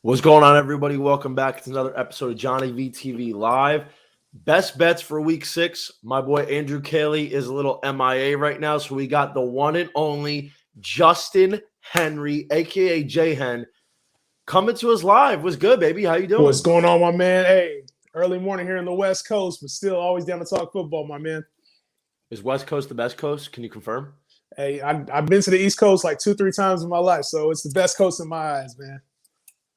What's going on, everybody? Welcome back to another episode of JohnnyVTV Live. Best bets for week 6. My boy Andrew Cayley is a little MIA right now, so we got the one and only Justin Henry, a.k.a. J-Hen, coming to us live. What's good, baby? How you doing? What's going on, my man? Hey, early morning here in the West Coast, but still always down to talk football, my man. Is West Coast the best coast? Can you confirm? Hey, I've been to the East Coast like 2-3 times in my life, so it's the best coast in my eyes, man.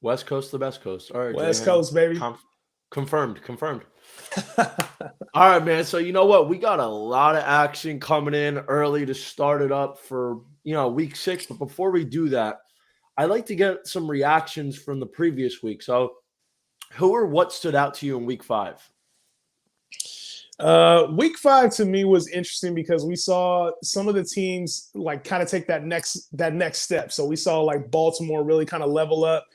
West Coast, the best coast. All right, West J-Hen. Coast, baby. Confirmed. All right, man. So you know what? We got a lot of action coming in early to start it up for, week 6. But before we do that, I'd like to get some reactions from the previous week. So who or what stood out to you in week 5? Week 5 to me was interesting because we saw some of the teams like kind of take that next step. So we saw like Baltimore really kind of level up.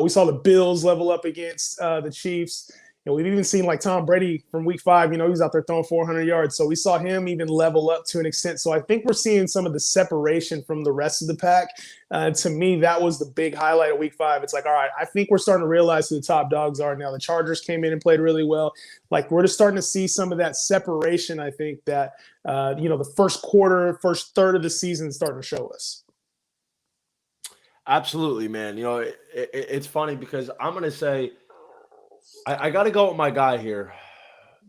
We saw the Bills level up against the Chiefs. And we've even seen like Tom Brady from week 5, he was out there throwing 400 yards. So we saw him even level up to an extent. So I think we're seeing some of the separation from the rest of the pack. To me, that was the big highlight of week 5. It's like, all right, I think we're starting to realize who the top dogs are now. The Chargers came in and played really well. Like we're just starting to see some of that separation. I think that, the first quarter, first third of the season is starting to show us. Absolutely, man. It's funny because I'm going to say I got to go with my guy here.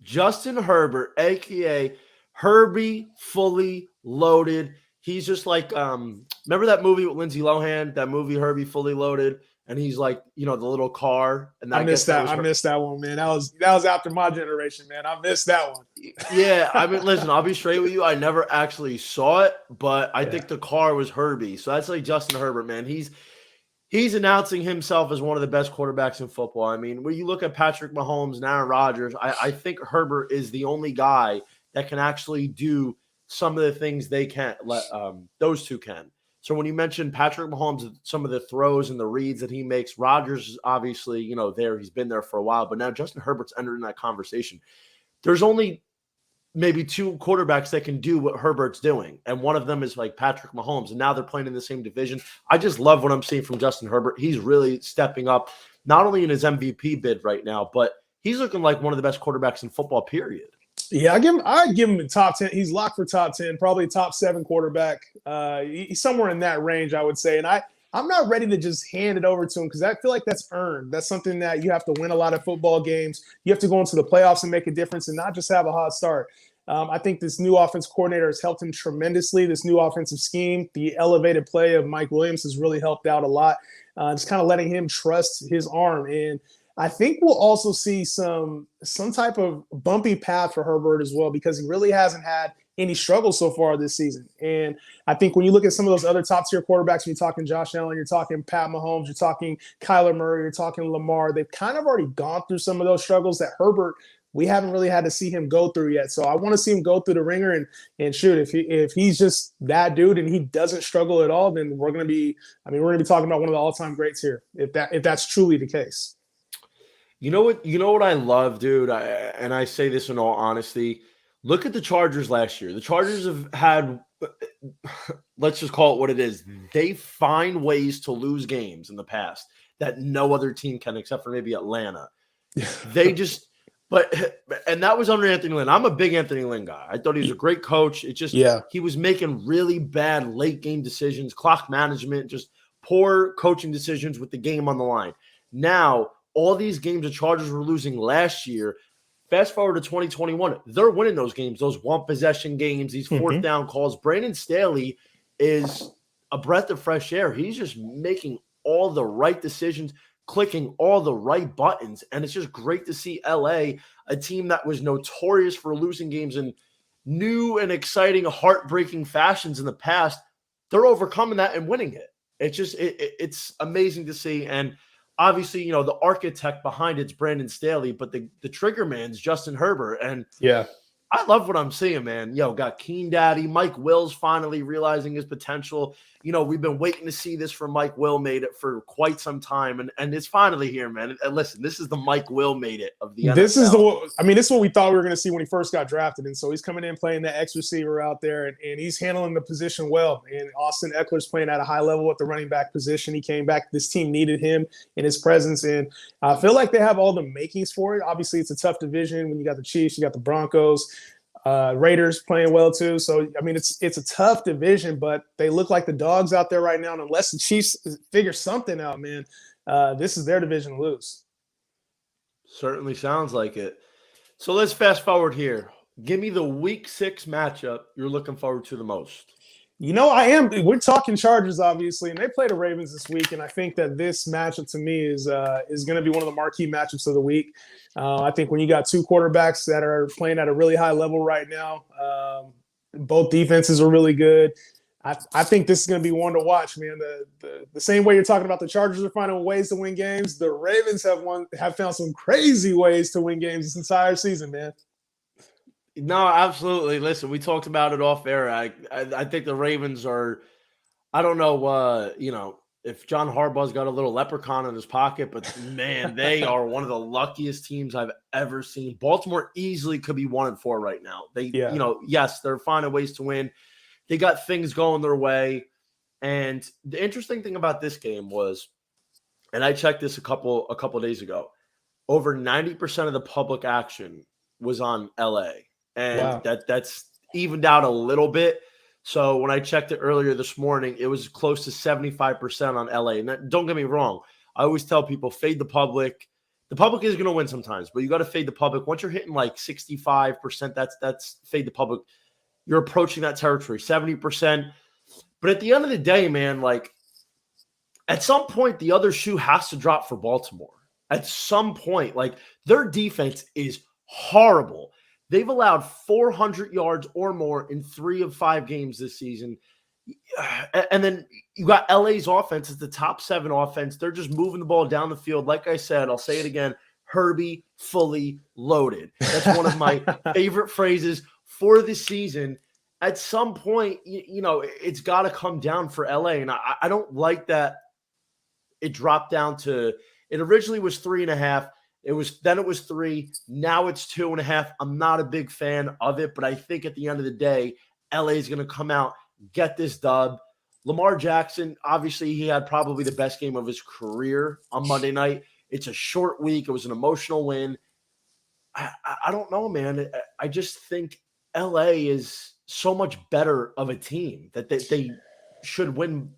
Justin Herbert, a.k.a. Herbie Fully Loaded. He's just like, remember that movie with Lindsay Lohan, that movie Herbie Fully Loaded? And he's like, the little car. And I missed that. I missed that one, man. That was after my generation, man. I missed that one. Yeah, I mean, listen, I'll be straight with you. I never actually saw it, but I think the car was Herbie. So that's like Justin Herbert, man. He's announcing himself as one of the best quarterbacks in football. I mean, when you look at Patrick Mahomes and Aaron Rodgers, I think Herbert is the only guy that can actually do some of the things they can't let those two can. So when you mentioned Patrick Mahomes, some of the throws and the reads that he makes, Rodgers is obviously, he's been there for a while, but now Justin Herbert's entering that conversation. There's only maybe 2 quarterbacks that can do what Herbert's doing, and one of them is like Patrick Mahomes, and now they're playing in the same division. I just love what I'm seeing from Justin Herbert. He's really stepping up, not only in his MVP bid right now, but he's looking like one of the best quarterbacks in football, period. Yeah, I give him a top 10. He's locked for top 10, probably top 7 quarterback. He's somewhere in that range, I would say. And I'm not ready to just hand it over to him because I feel like that's earned. That's something that you have to win a lot of football games. You have to go into the playoffs and make a difference and not just have a hot start. I think this new offense coordinator has helped him tremendously. This new offensive scheme, the elevated play of Mike Williams has really helped out a lot. Just kind of letting him trust his arm. And I think we'll also see some type of bumpy path for Herbert as well because he really hasn't had any struggles so far this season. And I think when you look at some of those other top-tier quarterbacks, when you're talking Josh Allen, you're talking Pat Mahomes, you're talking Kyler Murray, you're talking Lamar, they've kind of already gone through some of those struggles that Herbert, we haven't really had to see him go through yet. So I want to see him go through the ringer and shoot. If he's just that dude and he doesn't struggle at all, then we're going to be talking about one of the all-time greats here, if that's truly the case. You know what I love, dude, and I say this in all honesty. Look at the Chargers last year. The Chargers have had, let's just call it what it is. They find ways to lose games in the past that no other team can except for maybe Atlanta. And that was under Anthony Lynn. I'm a big Anthony Lynn guy. I thought he was a great coach. It just, he was making really bad late game decisions, clock management, just poor coaching decisions with the game on the line. Now, all these games the Chargers were losing last year, fast forward to 2021, they're winning those games, those one-possession games, these fourth down calls. Brandon Staley is a breath of fresh air. He's just making all the right decisions, clicking all the right buttons, and it's just great to see LA, a team that was notorious for losing games in new and exciting, heartbreaking fashions in the past. They're overcoming that and winning it. It's just it's amazing to see. And obviously, the architect behind it's Brandon Staley, but the trigger man's Justin Herbert. And I love what I'm seeing, man. Yo, got Keen Daddy. Mike Will's finally realizing his potential. We've been waiting to see this from Mike Will made it for quite some time, and it's finally here, man. And listen, this is the Mike Will made it of the NFL. This is what we thought we were going to see when he first got drafted. And so he's coming in playing that X receiver out there, and he's handling the position well. And Austin Eckler's playing at a high level at the running back position. He came back. This team needed him and his presence. And I feel like they have all the makings for it. Obviously, it's a tough division when you got the Chiefs, you got the Broncos. Raiders playing well too. So, I mean, it's a tough division, but they look like the dogs out there right now. And unless the Chiefs figure something out, man, this is their division to lose. Certainly sounds like it. So let's fast forward here. Give me the week 6 matchup you're looking forward to the most. I am. We're talking Chargers, obviously, and they play the Ravens this week. And I think that this matchup to me is going to be one of the marquee matchups of the week. I think when you got two quarterbacks that are playing at a really high level right now, both defenses are really good. I think this is going to be one to watch, man. The same way you're talking about the Chargers are finding ways to win games, the Ravens have found some crazy ways to win games this entire season, man. No, absolutely. Listen, we talked about it off air. I think the Ravens are, I don't know, if John Harbaugh's got a little leprechaun in his pocket, but man, they are one of the luckiest teams I've ever seen. Baltimore easily could be 1-4 right now. Yes, they're finding ways to win. They got things going their way. And the interesting thing about this game was, and I checked this a couple days ago, over 90% of the public action was on LA. And wow. that's evened out a little bit. So when I checked it earlier this morning, it was close to 75% on LA. And don't get me wrong. I always tell people, fade the public. The public is going to win sometimes, but you got to fade the public. Once you're hitting like 65%, that's fade the public. You're approaching that territory, 70%. But at the end of the day, man, like at some point, the other shoe has to drop for Baltimore. At some point, like their defense is horrible. They've allowed 400 yards or more in 3 of 5 games this season. And then you got LA's offense. It's the top 7 offense. They're just moving the ball down the field. Like I said, I'll say it again, Herbie fully loaded. That's one of my favorite phrases for the season. At some point, it's got to come down for LA. And I don't like that it dropped down to – it originally was 3.5. It was 3. Now it's 2.5. I'm not a big fan of it, but I think at the end of the day, LA is going to come out, get this dub. Lamar Jackson, obviously, he had probably the best game of his career on Monday night. It's a short week. It was an emotional win. I don't know, man. I just think LA is so much better of a team that they should win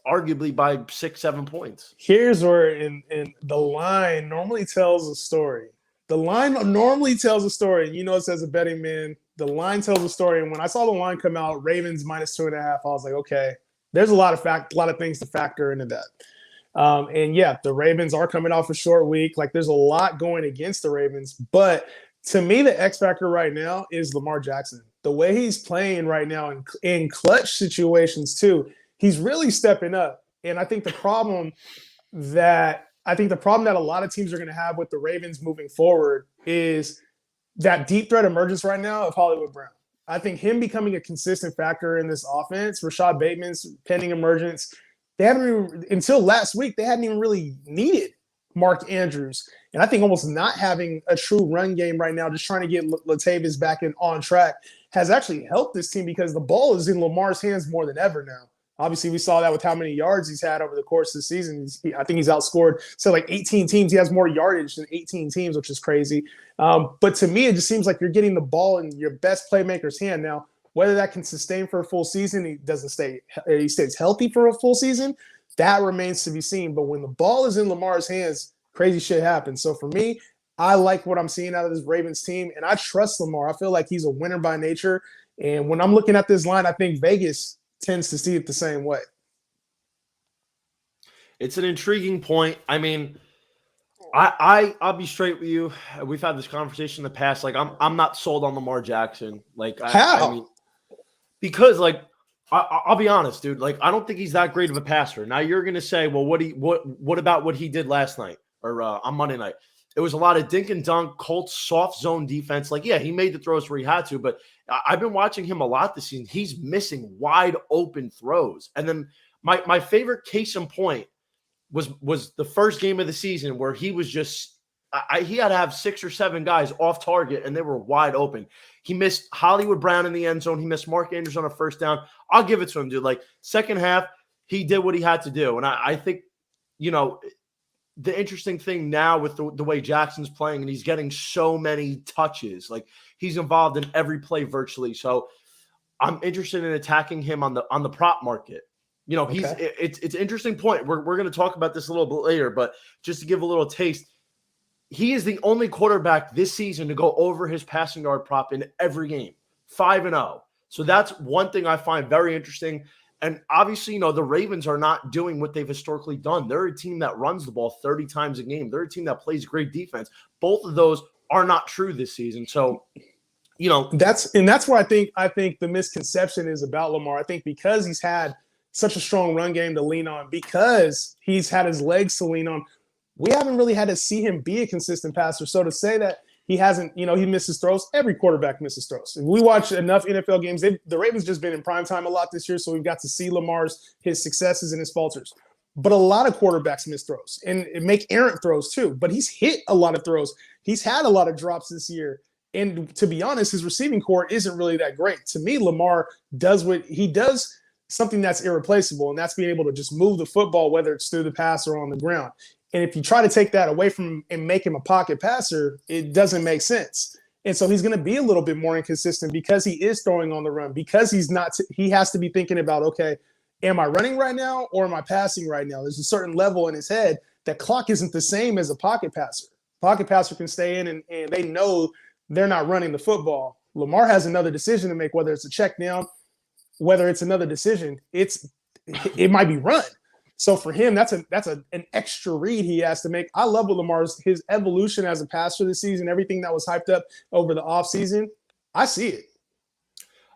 arguably by 6-7 points. Here's where in the line normally tells a story. The line normally tells a story. And it says a betting man, the line tells a story. And when I saw the line come out, Ravens -2.5, I was like, okay, there's a lot of things to factor into that. And yeah, the Ravens are coming off a short week. Like there's a lot going against the Ravens. But to me, the X factor right now is Lamar Jackson. The way he's playing right now in clutch situations too, he's really stepping up. And I think the problem that a lot of teams are going to have with the Ravens moving forward is that deep threat emergence right now of Hollywood Brown. I think him becoming a consistent factor in this offense, Rashad Bateman's pending emergence, until last week, they hadn't even really needed Mark Andrews. And I think almost not having a true run game right now, just trying to get Latavius back on track, has actually helped this team because the ball is in Lamar's hands more than ever now. Obviously, we saw that with how many yards he's had over the course of the season. I think he's outscored, like 18 teams. He has more yardage than 18 teams, which is crazy. But to me, it just seems like you're getting the ball in your best playmaker's hand. Now, whether that can sustain for a full season, he stays healthy for a full season, that remains to be seen. But when the ball is in Lamar's hands, crazy shit happens. So for me, I like what I'm seeing out of this Ravens team, and I trust Lamar. I feel like he's a winner by nature. And when I'm looking at this line, I think Vegas tends to see it the same way. It's an intriguing point. I mean, I'll be straight with you. We've had this conversation in the past. Like, I'm not sold on Lamar Jackson. Like, how? I mean, because like I'll be honest, dude. Like, I don't think he's that great of a passer. Now you're gonna say, well, what about what he did last night or on Monday night? it was a lot of dink and dunk, Colts soft zone defense. Like, yeah, he made the throws where he had to, but I've been watching him a lot this season. He's missing wide open throws. And then my favorite case in point was the first game of the season where he was just he had to have 6 or 7 guys off target and they were wide open. He missed Hollywood Brown in the end zone. He missed Mark Andrews on a first down. I'll give it to him, dude. Like, second half, he did what he had to do. And I think, the interesting thing now with the way Jackson's playing, and he's getting so many touches, like he's involved in every play virtually. So I'm interested in attacking him on the prop market. It's an interesting point. We're going to talk about this a little bit later, but just to give a little taste, he is the only quarterback this season to go over his passing yard prop in every game, 5-0. So that's one thing I find very interesting. And obviously, the Ravens are not doing what they've historically done. They're a team that runs the ball 30 times a game. They're a team that plays great defense. Both of those are not true this season. So, that's where I think the misconception is about Lamar. I think because he's had such a strong run game to lean on, because he's had his legs to lean on, we haven't really had to see him be a consistent passer. So to say that he hasn't, he misses throws. Every quarterback misses throws. If we watch enough NFL games, the Ravens just been in prime time a lot this year, so we've got to see his successes and his falters. But a lot of quarterbacks miss throws and make errant throws too. But he's hit a lot of throws. He's had a lot of drops this year. And to be honest, his receiving core isn't really that great. To me, Lamar does something that's irreplaceable, and that's being able to just move the football, whether it's through the pass or on the ground. And if you try to take that away from him and make him a pocket passer, it doesn't make sense. And so he's going to be a little bit more inconsistent because he is throwing on the run, because he has to be thinking about, okay, am I running right now or am I passing right now? There's a certain level in his head that clock isn't the same as a pocket passer. Pocket passer can stay in and they know they're not running the football. Lamar has another decision to make, whether it's a check down, whether it's another decision, it might be run. So for him, that's an extra read he has to make. I love what his evolution as a passer this season, everything that was hyped up over the offseason. I see it.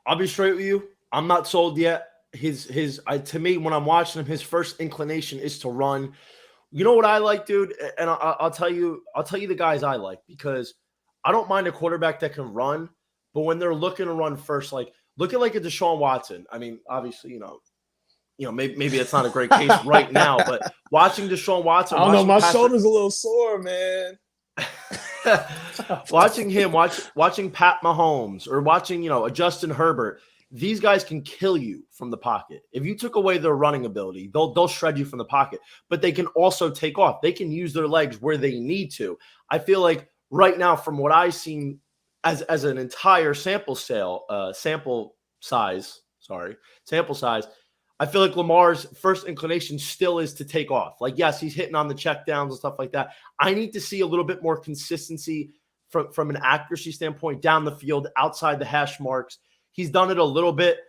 I'll be straight with you. I'm not sold yet. To me, when I'm watching him, his first inclination is to run. You know what I like, dude? And I'll tell you the guys I like, because I don't mind a quarterback that can run, but when they're looking to run first, like look at like a Deshaun Watson. I mean, obviously, maybe it's not a great case right now, but watching Deshaun Watson, I don't know, my shoulder's a little sore, man. watching Pat Mahomes or watching, a Justin Herbert, these guys can kill you from the pocket. If you took away their running ability, they'll shred you from the pocket, but they can also take off. They can use their legs where they need to. I feel like right now, from what I've seen as an entire sample size, I feel like Lamar's first inclination still is to take off. Like, yes, he's hitting on the checkdowns and stuff like that. I need to see a little bit more consistency from an accuracy standpoint down the field, outside the hash marks. He's done it a little bit,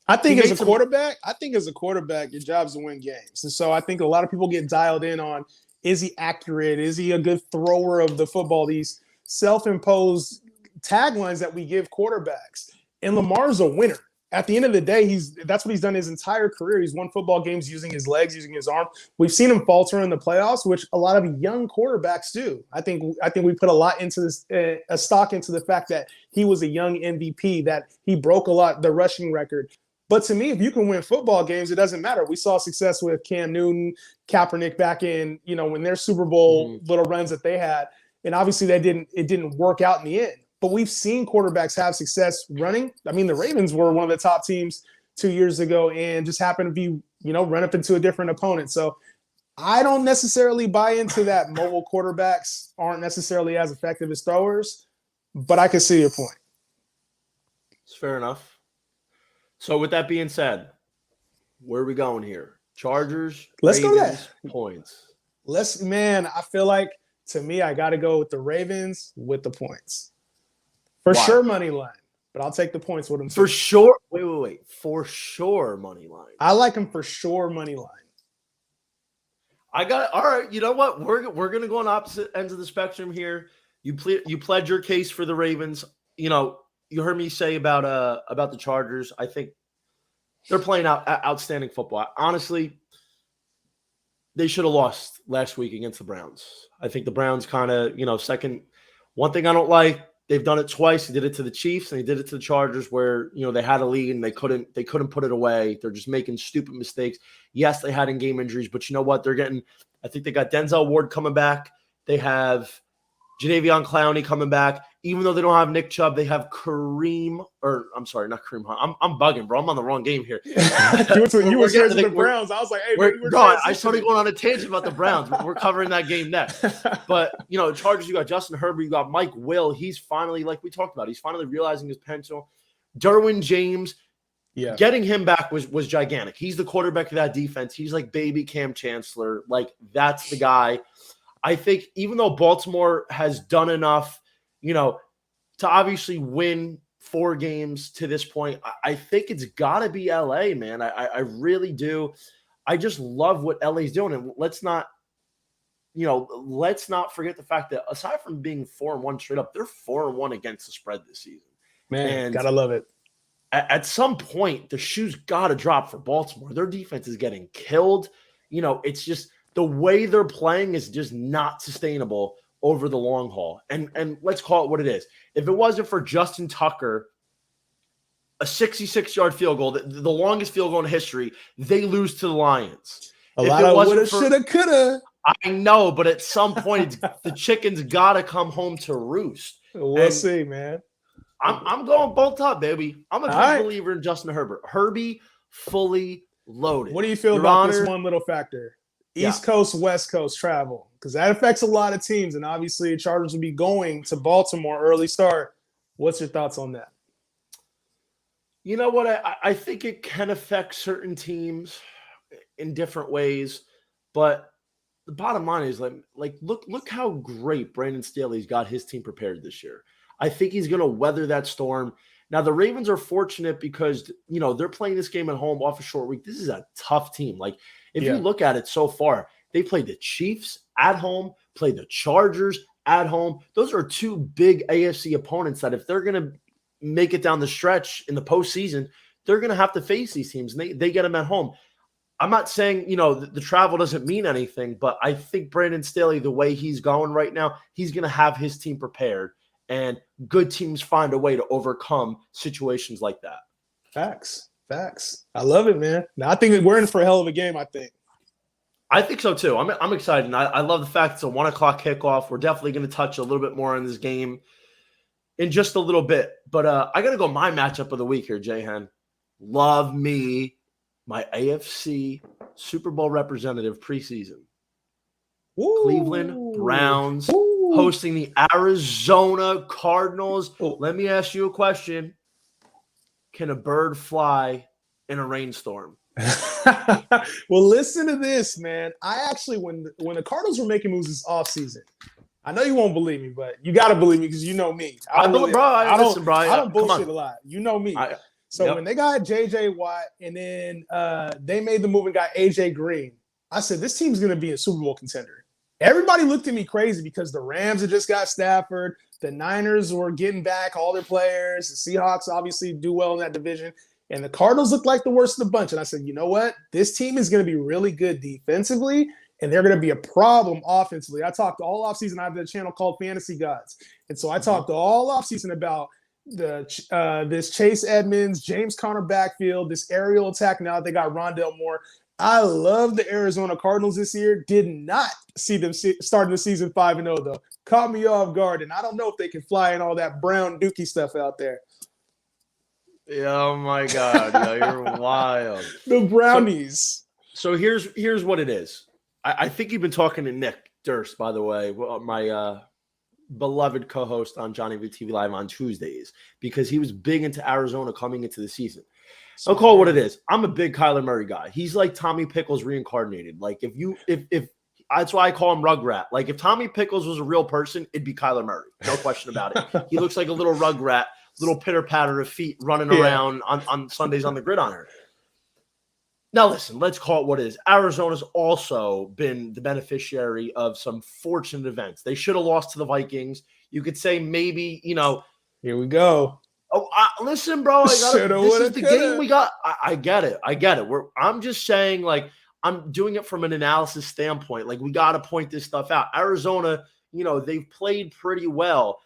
I think as a quarterback, your job is to win games. And so I think a lot of people get dialed in on, is he accurate? Is he a good thrower of the football? These self-imposed taglines that we give quarterbacks. And Lamar's a winner. At the end of the day, that's what he's done his entire career. He's won football games using his legs, using his arm. We've seen him falter in the playoffs, which a lot of young quarterbacks do. I think we put a lot into this, a stock into the fact that he was a young MVP, that he broke the rushing record. But to me, if you can win football games, it doesn't matter. We saw success with Cam Newton, Kaepernick back in, when their Super Bowl little runs that they had. And obviously it didn't work out in the end. But we've seen quarterbacks have success running. I mean, the Ravens were one of the top teams 2 years ago and just happened to be, run up into a different opponent. So I don't necessarily buy into that mobile quarterbacks aren't necessarily as effective as throwers, but I can see your point. It's fair enough. So with that being said, where are we going here? Chargers, Let's Ravens, go there. Points. I feel like, to me, I got to go with the Ravens with the points. For Why? sure, money line. But I'll take the points with them. For sure. Wait. For sure, money line. I like them for sure, money line. All right. You know what? We're gonna go on opposite ends of the spectrum here. You pled your case for the Ravens. You heard me say about the Chargers. I think they're playing outstanding football. Honestly, they should have lost last week against the Browns. I think the Browns kind of, second. One thing I don't like, they've done it twice. They did it to the Chiefs and they did it to the Chargers where, they had a lead and they couldn't put it away. They're just making stupid mistakes. Yes, they had in-game injuries, but you know what? I think they got Denzel Ward coming back. They have Jadeveon Clowney coming back. Even though they don't have Nick Chubb, they have Kareem, or I'm sorry, not Kareem Hunt. I'm bugging, bro. I'm on the wrong game here. you were straight to the Browns. I was like, hey, I started going on a tangent about the Browns. We're covering that game next. But, Chargers, you got Justin Herbert, you got Mike Will. He's finally, like we talked about, he's finally realizing his potential. Derwin James, getting him back was gigantic. He's the quarterback of that defense. He's like baby Cam Chancellor. Like, that's the guy. I think even though Baltimore has done enough, to obviously win 4 games to this point, I think it's got to be LA, man. I really do. I just love what LA's doing. And let's not forget the fact that aside from being 4-1 straight up, they're 4-1 against the spread this season. Man, gotta love it. At some point, the shoe's got to drop for Baltimore. Their defense is getting killed. It's just the way they're playing is just not sustainable over the long haul. And let's call it what it is. If it wasn't for Justin Tucker, a 66-yard field goal, the longest field goal in history, they lose to the Lions. A lot of woulda, shoulda, coulda. I know, but at some point, the chicken's got to come home to roost. We'll see, man. I'm going both up, baby. I'm a big believer in Justin Herbert. Herbie, fully loaded. What do you feel about this one little factor? East Coast, West Coast travel, because that affects a lot of teams. And obviously, the Chargers will be going to Baltimore early start. What's your thoughts on that? You know what? I think it can affect certain teams in different ways. But the bottom line is, look how great Brandon Staley's got his team prepared this year. I think he's going to weather that storm. Now, the Ravens are fortunate because, they're playing this game at home off a short week. This is a tough team. If you look at it so far, they played the Chiefs at home, played the Chargers at home. Those are 2 big AFC opponents that if they're going to make it down the stretch in the postseason, they're going to have to face these teams, and they get them at home. I'm not saying, the travel doesn't mean anything, but I think Brandon Staley, the way he's going right now, he's going to have his team prepared, and good teams find a way to overcome situations like that. Facts. I love it, man. Now, I think we're in for a hell of a game, I think so, too. I'm excited. And I love the fact it's a 1 o'clock kickoff. We're definitely going to touch a little bit more on this game in just a little bit. But I got to go my matchup of the week here, J-Hen. Love me my AFC Super Bowl representative preseason. Ooh. Cleveland Browns hosting the Arizona Cardinals. Ooh. Let me ask you a question. Can a bird fly in a rainstorm? Well, listen to this, man. I actually, when the Cardinals were making moves this offseason, I know you won't believe me, but you got to believe me because you know me. I don't bullshit a lot. You know me. When they got J.J. Watt and then they made the move and got A.J. Green, I said, this team's going to be a Super Bowl contender. Everybody looked at me crazy because the Rams had just got Stafford. The Niners were getting back all their players. The Seahawks obviously do well in that division. And the Cardinals looked like the worst of the bunch. And I said, you know what? This team is going to be really good defensively, and they're going to be a problem offensively. I talked all offseason. I have a channel called Fantasy Gods. And so I talked all offseason about this Chase Edmonds, James Conner backfield, this aerial attack. Now they got Rondale Moore. I love the Arizona Cardinals this year. Did not see them starting the season 5-0, though. Caught me off guard, and I don't know if they can fly in all that brown dookie stuff out there. Oh, my God. You're wild. The Brownies. So here's what it is. I think you've been talking to Nick Durst, by the way, my beloved co-host on JohnnyVTV Live on Tuesdays, because he was big into Arizona coming into the season. I'll call it what it is. I'm a big Kyler Murray guy. He's like Tommy Pickles reincarnated. Like if that's why I call him Rugrat. Like if Tommy Pickles was a real person, it'd be Kyler Murray. No question about it. He looks like a little Rugrat, little pitter patter of feet running around on Sundays on the gridiron. Now listen, let's call it what it is. Arizona's also been the beneficiary of some fortunate events. They should have lost to the Vikings. You could say maybe, here we go. Oh, listen, bro. This is the game we got. I get it. I'm just saying, like, I'm doing it from an analysis standpoint. Like, we got to point this stuff out. Arizona, they've played pretty well.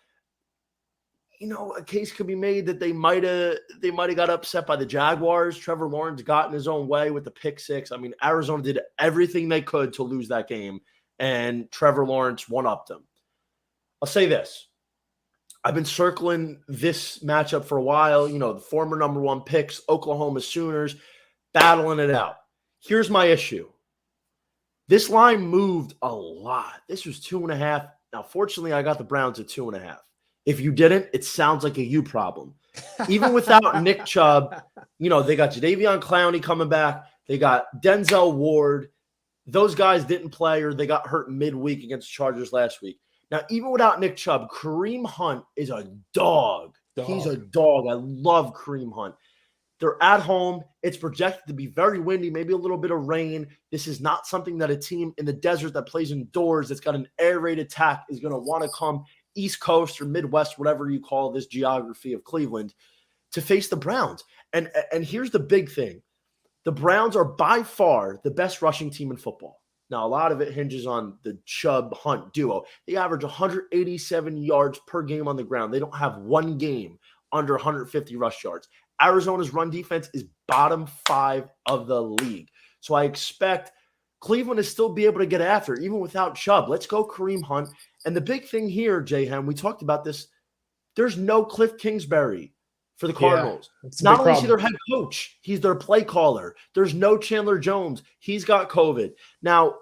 A case could be made that they might have got upset by the Jaguars. Trevor Lawrence got in his own way with the pick six. I mean, Arizona did everything they could to lose that game, and Trevor Lawrence one-upped them. I'll say this. I've been circling this matchup for a while. The former number one picks, Oklahoma Sooners, battling it out. Here's my issue. This line moved a lot. This was 2.5. Now, fortunately, I got the Browns at 2.5. If you didn't, it sounds like a you problem. Even without Nick Chubb, they got Jadeveon Clowney coming back. They got Denzel Ward. Those guys didn't play, or they got hurt midweek against the Chargers last week. Now, even without Nick Chubb, Kareem Hunt is a dog. He's a dog. I love Kareem Hunt. They're at home. It's projected to be very windy, maybe a little bit of rain. This is not something that a team in the desert that plays indoors that's got an air raid attack is going to want to come East Coast or Midwest, whatever you call this geography of Cleveland, to face the Browns. And here's the big thing. The Browns are by far the best rushing team in football. Now, a lot of it hinges on the Chubb-Hunt duo. They average 187 yards per game on the ground. They don't have one game under 150 rush yards. Arizona's run defense is bottom 5 of the league. So I expect Cleveland to still be able to get after it, even without Chubb. Let's go Kareem Hunt. And the big thing here, J-Ham, we talked about this, there's no Cliff Kingsbury for the Cardinals. Not only is he their head coach, he's their play caller. There's no Chandler Jones. He's got COVID. Now,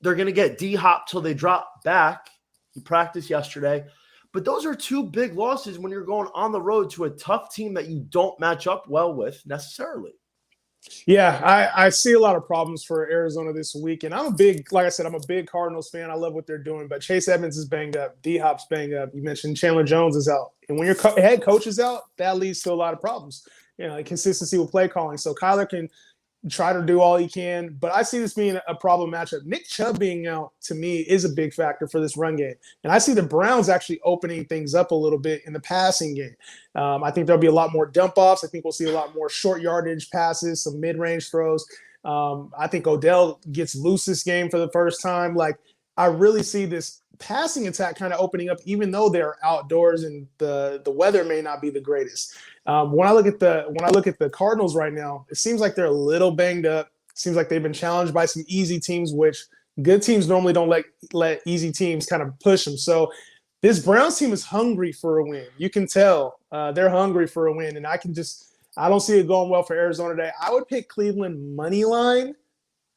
they're going to get D-Hop till they drop back. He practiced yesterday. But those are two big losses when you're going on the road to a tough team that you don't match up well with necessarily. Yeah, I see a lot of problems for Arizona this week. And I'm a big Cardinals fan. I love what they're doing. But Chase Edmonds is banged up. D-Hop's banged up. You mentioned Chandler Jones is out. And when your head coach is out, that leads to a lot of problems. Consistency with play calling. So Kyler can try to do all he can. But I see this being a problem matchup. Nick Chubb being out, to me, is a big factor for this run game. And I see the Browns actually opening things up a little bit in the passing game. I think there'll be a lot more dump-offs. I think we'll see a lot more short yardage passes, some mid-range throws. I think Odell gets loose this game for the first time. I really see this passing attack kind of opening up, even though they're outdoors and the weather may not be the greatest. When I look at the Cardinals right now, it seems like they're a little banged up. It seems like they've been challenged by some easy teams, which good teams normally don't let easy teams kind of push them. So this Browns team is hungry for a win. You can tell they're hungry for a win, and I don't see it going well for Arizona today. I would pick Cleveland money line.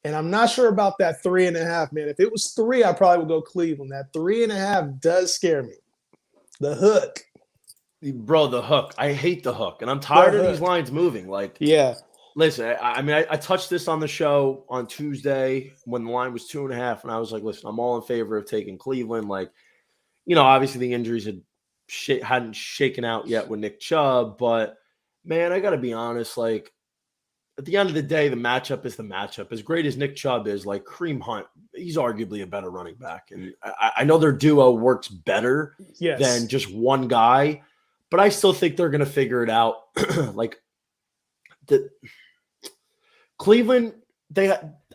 And I'm not sure about that 3.5, man. If it was 3, I probably would go Cleveland. That 3.5 does scare me. The hook. Bro, the hook. I hate the hook. And I'm tired of these lines moving. Listen, I touched this on the show on Tuesday when the line was 2.5. And I was like, listen, I'm all in favor of taking Cleveland. Obviously the injuries hadn't shaken out yet with Nick Chubb. But, man, I got to be honest, at the end of the day, the matchup is the matchup. As great as Nick Chubb is, Kareem Hunt, he's arguably a better running back. And I know their duo works better than just one guy, but I still think they're going to figure it out. Cleveland,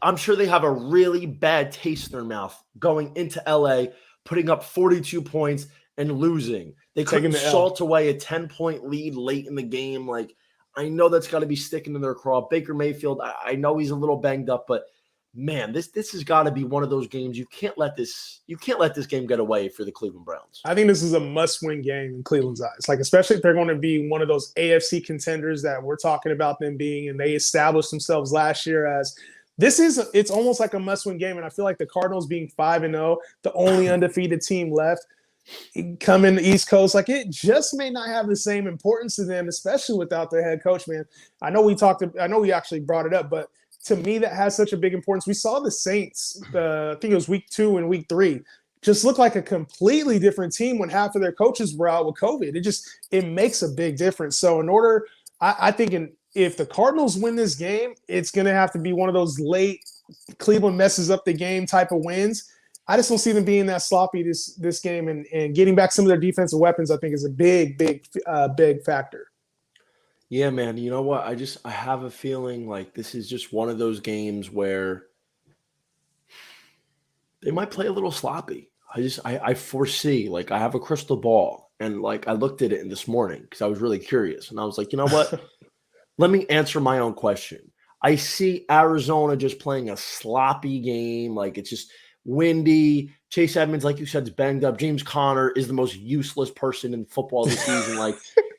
I'm sure they have a really bad taste in their mouth going into LA, putting up 42 points and losing. They couldn't salt away a 10-point lead late in the game. I know that's got to be sticking to their craw. Baker Mayfield, I know he's a little banged up, but man, this has got to be one of those games. You can't let this game get away for the Cleveland Browns. I think this is a must-win game in Cleveland's eyes. Especially if they're going to be one of those AFC contenders that we're talking about them being, and they established themselves last year as it's almost like a must-win game. And I feel like the Cardinals being 5-0, the only undefeated team left, coming to East Coast, it just may not have the same importance to them, especially without their head coach, man. I know we actually brought it up, but to me, that has such a big importance. We saw the Saints, I think it was week 2 and week 3, just look like a completely different team when half of their coaches were out with COVID. It makes a big difference. So I think if the Cardinals win this game, it's going to have to be one of those late Cleveland messes up the game type of wins. I just don't see them being that sloppy this game, and getting back some of their defensive weapons, I think, is a big factor. Yeah, man. You know what? I have a feeling this is just one of those games where They might play a little sloppy. I foresee, like, I have a crystal ball, and like I looked at it this morning because I was really curious, and I was like, you know what? Let me answer my own question. I see Arizona just playing a sloppy game, like it's just windy. Chase Edmonds, like you said, is banged up. James Conner is the most useless person in football this season. Like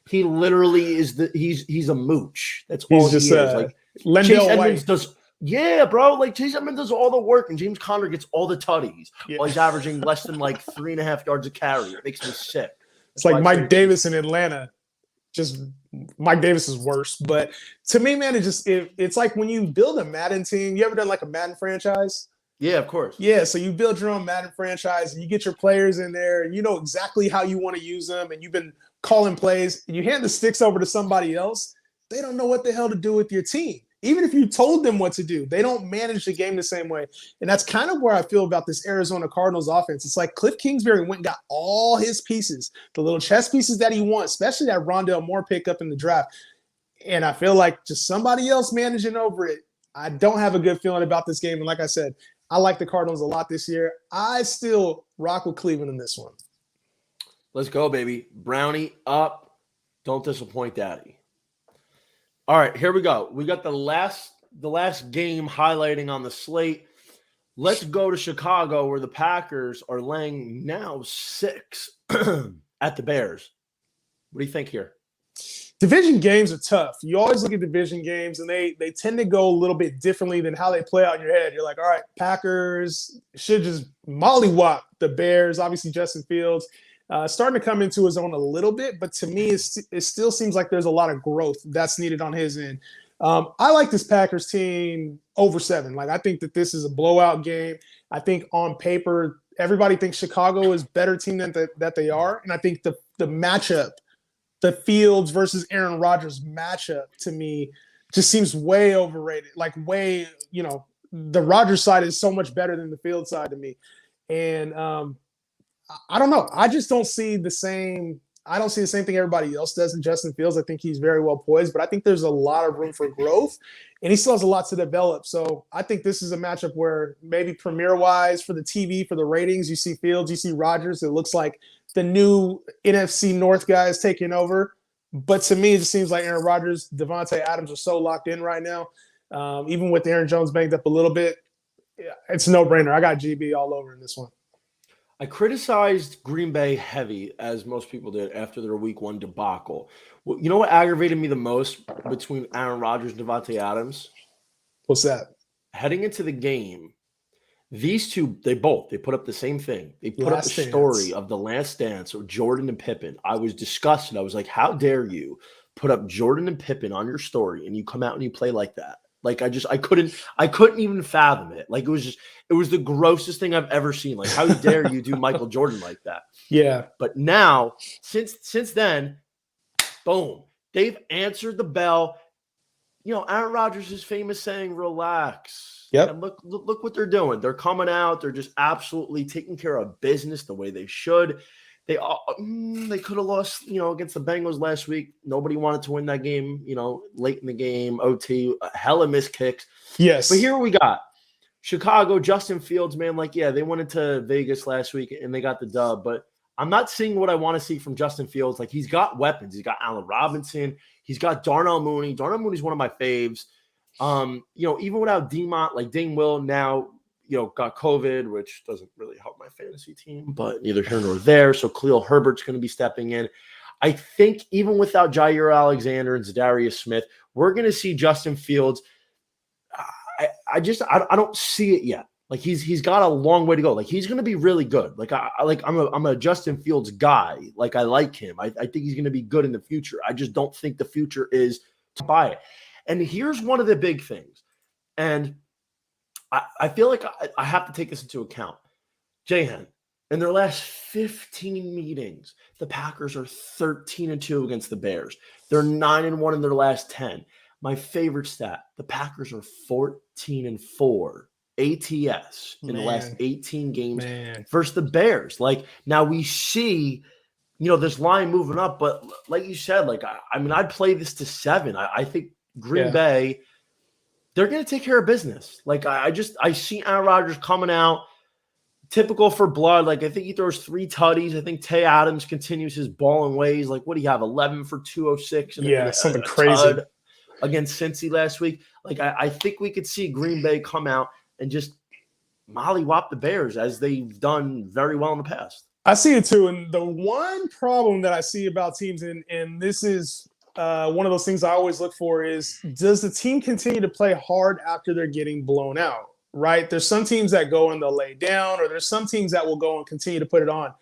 he literally is he's a mooch. That's all He's just he is. Like Lendell Chase Edmonds White. does. Yeah, bro. Like Chase Edmonds does all the work, and James Conner gets all the tutties. Yeah. While he's averaging less than like 3.5 yards a carry. It makes me sick. It's like Mike Davis in Atlanta. Just Mike Davis is worse. But to me, man, it's like when you build a Madden team. You ever done like a Madden franchise? Yeah, of course. Yeah, so you build your own Madden franchise, and you get your players in there, and you know exactly how you want to use them, and you've been calling plays, and you hand the sticks over to somebody else. They don't know what the hell to do with your team. Even if you told them what to do, they don't manage the game the same way. And that's kind of where I feel about this Arizona Cardinals offense. It's like Cliff Kingsbury went and got all his pieces, the little chess pieces that he wants, especially that Rondale Moore pickup in the draft. And I feel like just somebody else managing over it. I don't have a good feeling about this game. And like I said, I like the Cardinals a lot this year. I still rock with Cleveland in this one. Let's go, baby. Brownie up. Don't disappoint daddy. All right, here we go. We got the last game highlighting on the slate. Let's go to Chicago, where the Packers are laying now 6 at the Bears. What do you think here? Division games are tough. You always look at division games, and they tend to go a little bit differently than how they play out in your head. You're like, all right, Packers should just mollywop the Bears. Obviously, Justin Fields starting to come into his own a little bit, but to me, it still seems like there's a lot of growth that's needed on his end. I like this Packers team over 7. Like, I think that this is a blowout game. I think on paper, everybody thinks Chicago is a better team than that they are, and I think the matchup, the Fields versus Aaron Rodgers matchup, to me just seems way overrated. Like way, the Rodgers side is so much better than the Fields side to me. And I don't know. I just don't see the same. I don't see the same thing everybody else does in Justin Fields. I think he's very well poised, but I think there's a lot of room for growth, and he still has a lot to develop. So I think this is a matchup where maybe premiere-wise for the TV, for the ratings, you see Fields, you see Rodgers. It looks like the new NFC North guys taking over. But to me, it just seems like Aaron Rodgers, Devontae Adams are so locked in right now. Even with Aaron Jones banged up a little bit, it's a no-brainer. I got GB all over in this one. I criticized Green Bay heavy, as most people did, after their Week 1 debacle. Well, you know what aggravated me the most between Aaron Rodgers and Devontae Adams? What's that? Heading into the game, these two, they put up the same thing. They put up the story of the last dance of Jordan and Pippen. I was disgusted. I was like, how dare you put up Jordan and Pippen on your story and you come out and you play like that? Like, I couldn't even fathom it. Like, it was the grossest thing I've ever seen. Like, how dare you do Michael Jordan like that? Yeah. But now, since then, boom, they've answered the bell. Aaron Rodgers is famous saying, relax. Yep. And look what they're doing. They're coming out. They're just absolutely taking care of business the way they should. They could have lost, against the Bengals last week. Nobody wanted to win that game, late in the game, OT, hella missed kicks. Yes. But here we got Chicago, Justin Fields, man. Like, yeah, they went into Vegas last week and they got the dub. But I'm not seeing what I want to see from Justin Fields. Like, he's got weapons. He's got Allen Robinson. He's got Darnell Mooney. Darnell Mooney's one of my faves. Even without D-Mont, like Dane Will now, got COVID, which doesn't really help my fantasy team, but neither here nor there. So Khalil Herbert's going to be stepping in. I think even without Jair Alexander and Zadarius Smith, we're going to see Justin Fields. I don't see it yet. Like, he's got a long way to go. Like, he's going to be really good. Like, I'm a Justin Fields guy. Like, I like him. I think he's going to be good in the future. I just don't think the future is to buy it. And here's one of the big things. And I feel like I have to take this into account. Jahan, in their last 15 meetings, the Packers are 13-2 against the Bears. They're 9-1 in their last 10. My favorite stat, the Packers are 14-4 ATS in the last 18 games versus the Bears. Like, now we see, this line moving up, but like you said, like, I'd play this to 7. I think Green Bay, they're going to take care of business. Like, I see Aaron Rodgers coming out. typical for Blood. Like, I think he throws 3 tutties. I think Tay Adams continues his balling ways. Like, what do you have? 11 for 206 and something a crazy tud against Cincy last week. Like, I think we could see Green Bay come out and just mollywop the Bears as they've done very well in the past. I see it too. And the one problem that I see about teams, and this is one of those things I always look for, is does the team continue to play hard after they're getting blown out, right? There's some teams that go and they'll lay down, or there's some teams that will go and continue to put it on.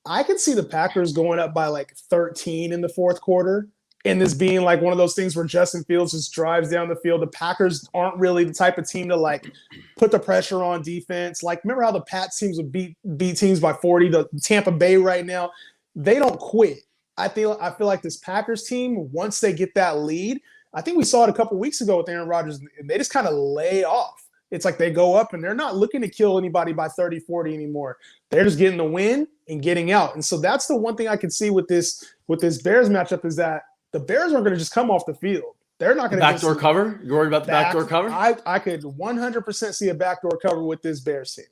I could see the Packers going up by like 13 in the fourth quarter, and this being like one of those things where Justin Fields just drives down the field. The Packers aren't really the type of team to like put the pressure on defense. Like, remember how the Pats teams would beat teams by 40? The Tampa Bay right now, they don't quit. I feel like this Packers team, once they get that lead, I think we saw it a couple weeks ago with Aaron Rodgers, and they just kind of lay off. It's like they go up and they're not looking to kill anybody by 30, 40 anymore. They're just getting the win and getting out. And so that's the one thing I can see with this Bears matchup, is that the Bears aren't going to just come off the field. They're not going to backdoor cover. You're worried about the backdoor cover? I could 100% see a backdoor cover with this Bears team.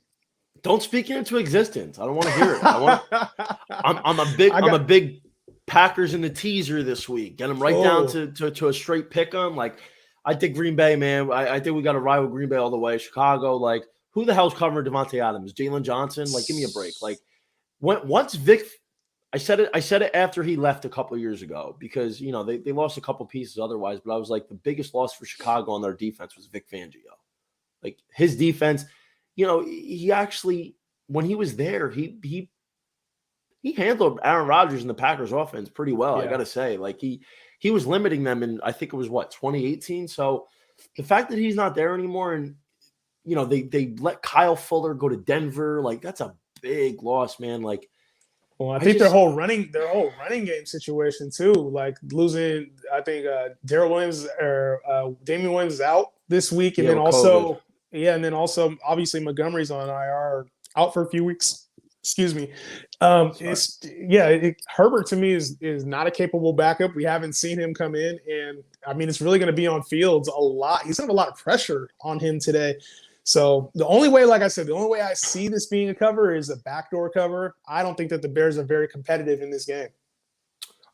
Don't speak it into existence. I don't want to hear it. I'm a big Packers in the teaser this week. Get them right down to a straight pick 'em. Like, I think Green Bay, man. I think we got to ride with Green Bay all the way. Chicago, like, who the hell's covering Devontae Adams? Jalen Johnson? Like, give me a break. Like, once Vic. I said it after he left a couple of years ago, because, you know, they lost a couple pieces otherwise, but I was like, the biggest loss for Chicago on their defense was Vic Fangio. Like, his defense, you know, he actually, when he was there, he handled Aaron Rodgers and the Packers offense pretty well. Yeah. I got to say, like, he was limiting them in, I think it was 2018. So the fact that he's not there anymore, and, you know, they let Kyle Fuller go to Denver, like, that's a big loss, man. Like, well, I think their whole running game situation too, like losing, I think Darrell Williams or Damian Williams is out this week, and then also COVID. And then also obviously Montgomery's on IR, out for a few weeks. Excuse me. Herbert to me is not a capable backup. We haven't seen him come in, and I mean, it's really going to be on Fields a lot. He's going to have a lot of pressure on him today. So the only way, like I said, the only way I see this being a cover is a backdoor cover. I don't think that the Bears are very competitive in this game.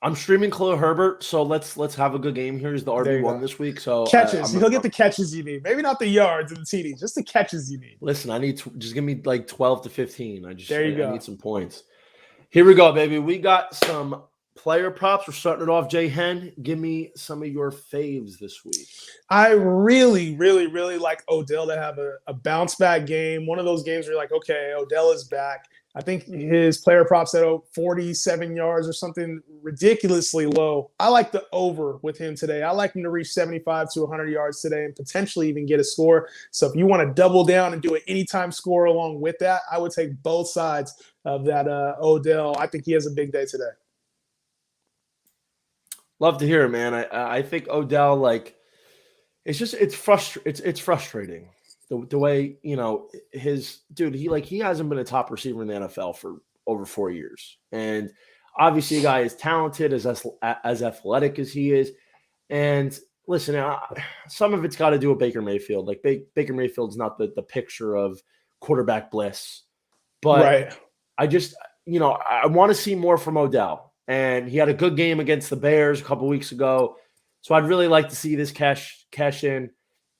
I'm streaming Khalil Herbert, so let's have a good game here. He's the RB1 this week. So catches. He'll get the catches you need. Maybe not the yards and the TDs, just the catches you need. Listen, I need just give me like 12 to 15. I need some points. Here we go, baby. We got some player props. We're starting it off. Jay Hen, give me some of your faves this week. I really, really, really like Odell to have a bounce back game. One of those games where you're like, okay, Odell is back. I think his player props at 47 yards or something ridiculously low. I like the over with him today. I like him to reach 75 to 100 yards today and potentially even get a score. So if you want to double down and do an anytime score along with that, I would take both sides of that Odell. I think he has a big day today. Love to hear it, man. I think Odell, like, it's frustrating. The way, you know, he hasn't been a top receiver in the NFL for over 4 years. And obviously a guy is talented, as athletic as he is. And listen, some of it's got to do with Baker Mayfield. Like, Baker Mayfield's not the picture of quarterback bliss. But right. I want to see more from Odell. And he had a good game against the Bears a couple weeks ago. So I'd really like to see this cash in.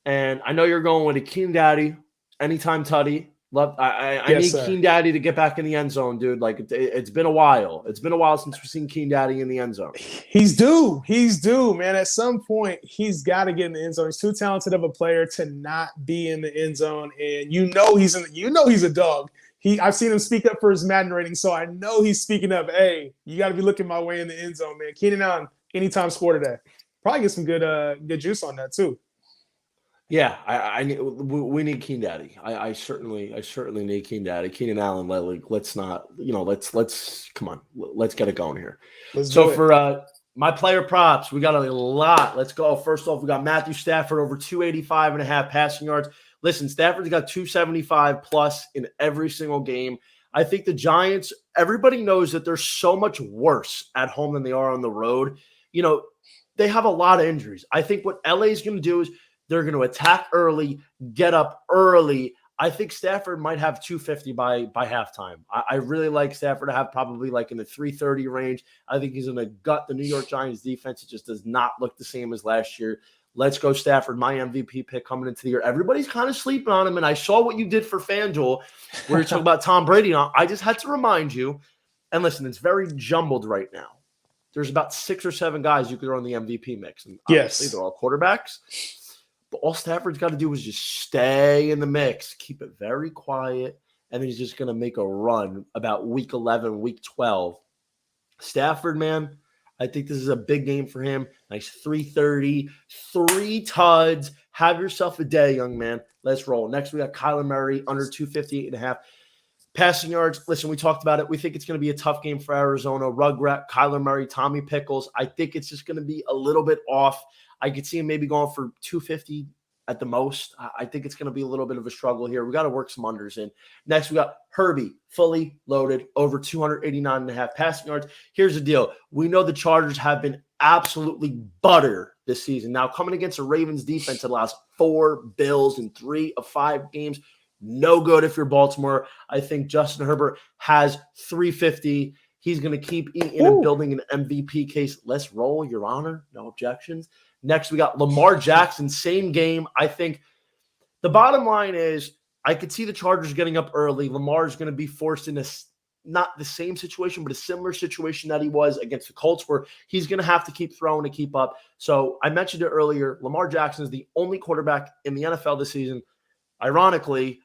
And I know you're going with a Keen Daddy, anytime tutty. I need Keen Daddy to get back in the end zone, dude. Like, it's been a while. It's been a while since we've seen Keen Daddy in the end zone. He's due, man. At some point, he's got to get in the end zone. He's too talented of a player to not be in the end zone. And he's a dog. I've seen him speak up for his Madden rating, so I know he's speaking up. Hey, you got to be looking my way in the end zone, man. Keenan Allen, anytime score today. Probably get some good juice on that too. Yeah, we need Keen Daddy. I certainly need Keen Daddy. Keenan Allen, let's not, let's come on, let's get it going here. For my player props, we got a lot. Let's go. First off, we got Matthew Stafford over 285.5 passing yards. Listen, Stafford's got 275 plus in every single game. I think the Giants, everybody knows that they're so much worse at home than they are on the road. You know, they have a lot of injuries. I think what LA is going to do is they're going to attack early, get up early. I think Stafford might have 250 by halftime. I really like Stafford to have probably like in the 330 range. I think he's going to gut the New York Giants defense. It just does not look the same as last year. Let's go Stafford, my MVP pick coming into the year. Everybody's kind of sleeping on him, and I saw what you did for FanDuel where you're talking about Tom Brady. I just had to remind you, and listen, it's very jumbled right now. There's about 6 or 7 guys you could throw in the MVP mix, and obviously they're all quarterbacks. But all Stafford's got to do is just stay in the mix, keep it very quiet, and he's just going to make a run about week 11, week 12. Stafford, man, I think this is a big game for him. Nice 330, 3 tuds. Have yourself a day, young man. Let's roll. Next, we got Kyler Murray, under 258.5. Passing yards, listen, we talked about it. We think it's going to be a tough game for Arizona. Rugrat, Kyler Murray, Tommy Pickles. I think it's just going to be a little bit off. I could see him maybe going for 250 at the most. I think it's going to be a little bit of a struggle here. We got to work some unders in. Next, we got Herbie, fully loaded, over 289.5 passing yards. Here's the deal. We know the Chargers have been absolutely butter this season. Now, coming against a Ravens defense that allows 4 Bills in 3 of 5 games, no good if you're Baltimore. I think Justin Herbert has 350. He's going to keep eating and building an MVP case. Let's roll, Your Honor. No objections. Next, we got Lamar Jackson, same game. I think the bottom line is I could see the Chargers getting up early. Lamar's going to be forced into not the same situation, but a similar situation that he was against the Colts where he's going to have to keep throwing to keep up. So I mentioned it earlier. Lamar Jackson is the only quarterback in the NFL this season, ironically,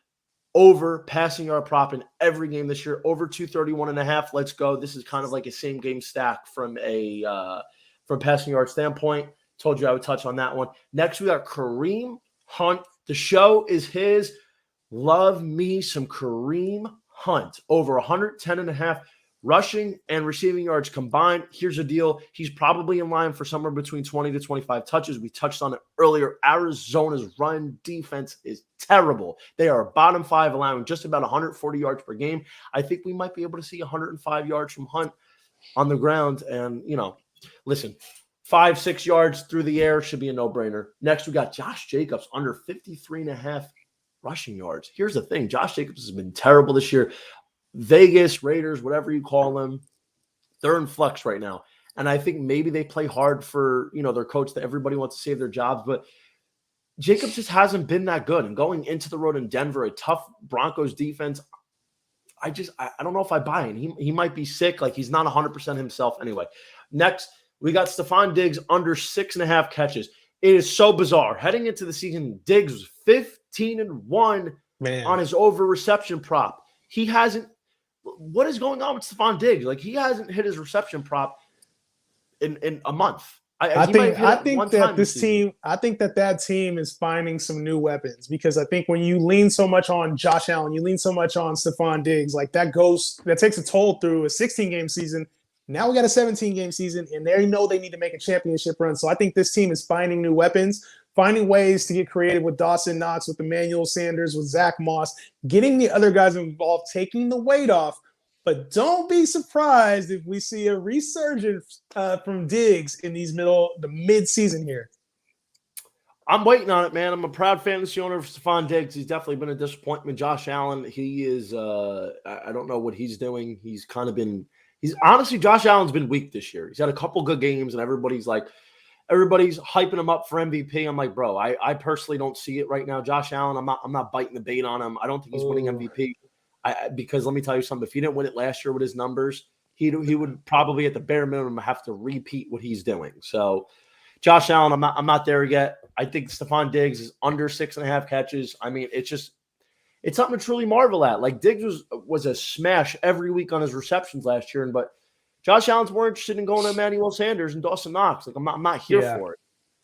over passing yard prop in every game this year, over 231.5. Let's go. This is kind of like a same game stack from from passing yard standpoint. Told you I would touch on that one. Next, we got Kareem Hunt. The show is his. Love me some Kareem Hunt. Over 110.5 rushing and receiving yards combined. Here's the deal. He's probably in line for somewhere between 20 to 25 touches. We touched on it earlier. Arizona's run defense is terrible. They are bottom 5, allowing just about 140 yards per game. I think we might be able to see 105 yards from Hunt on the ground. And, listen, 5-6 yards through the air should be a no-brainer. Next, we got Josh Jacobs, under 53.5 rushing yards. Here's the thing. Josh Jacobs has been terrible this year. Vegas, Raiders, whatever you call them, they're in flux right now. And I think maybe they play hard for, their coach that everybody wants to save their jobs. But Jacobs just hasn't been that good. And going into the road in Denver, a tough Broncos defense, I don't know if I buy in. He might be sick. Like, he's not 100% himself anyway. Next, we got Stephon Diggs, under 6.5 catches. It is so bizarre. Heading into the season, Diggs was 15-1 on his over reception prop. He hasn't. What is going on with Stephon Diggs? Like, he hasn't hit his reception prop in a month. I think that this team, I think that team is finding some new weapons, because I think when you lean so much on Josh Allen, you lean so much on Stephon Diggs, like that takes a toll through a 16-game season. Now we got a 17-game season, and they know they need to make a championship run. So I think this team is finding new weapons, finding ways to get creative with Dawson Knox, with Emmanuel Sanders, with Zach Moss, getting the other guys involved, taking the weight off. But don't be surprised if we see a resurgence from Diggs in the mid-season here. I'm waiting on it, man. I'm a proud fantasy owner of Stephon Diggs. He's definitely been a disappointment. Josh Allen, he is I don't know what he's doing. Honestly, Josh Allen's been weak this year. He's had a couple good games, and everybody's hyping him up for MVP. I'm like, bro, I personally don't see it right now. Josh Allen, I'm not biting the bait on him. I don't think he's winning MVP. Because let me tell you something. If he didn't win it last year with his numbers, he would probably at the bare minimum have to repeat what he's doing. So, Josh Allen, I'm not there yet. I think Stephon Diggs is under 6.5 catches. I mean, it's something to truly marvel at. Like, Diggs was a smash every week on his receptions last year, but Josh Allen's more interested in going to Emmanuel Sanders and Dawson Knox. Like, I'm not here for it.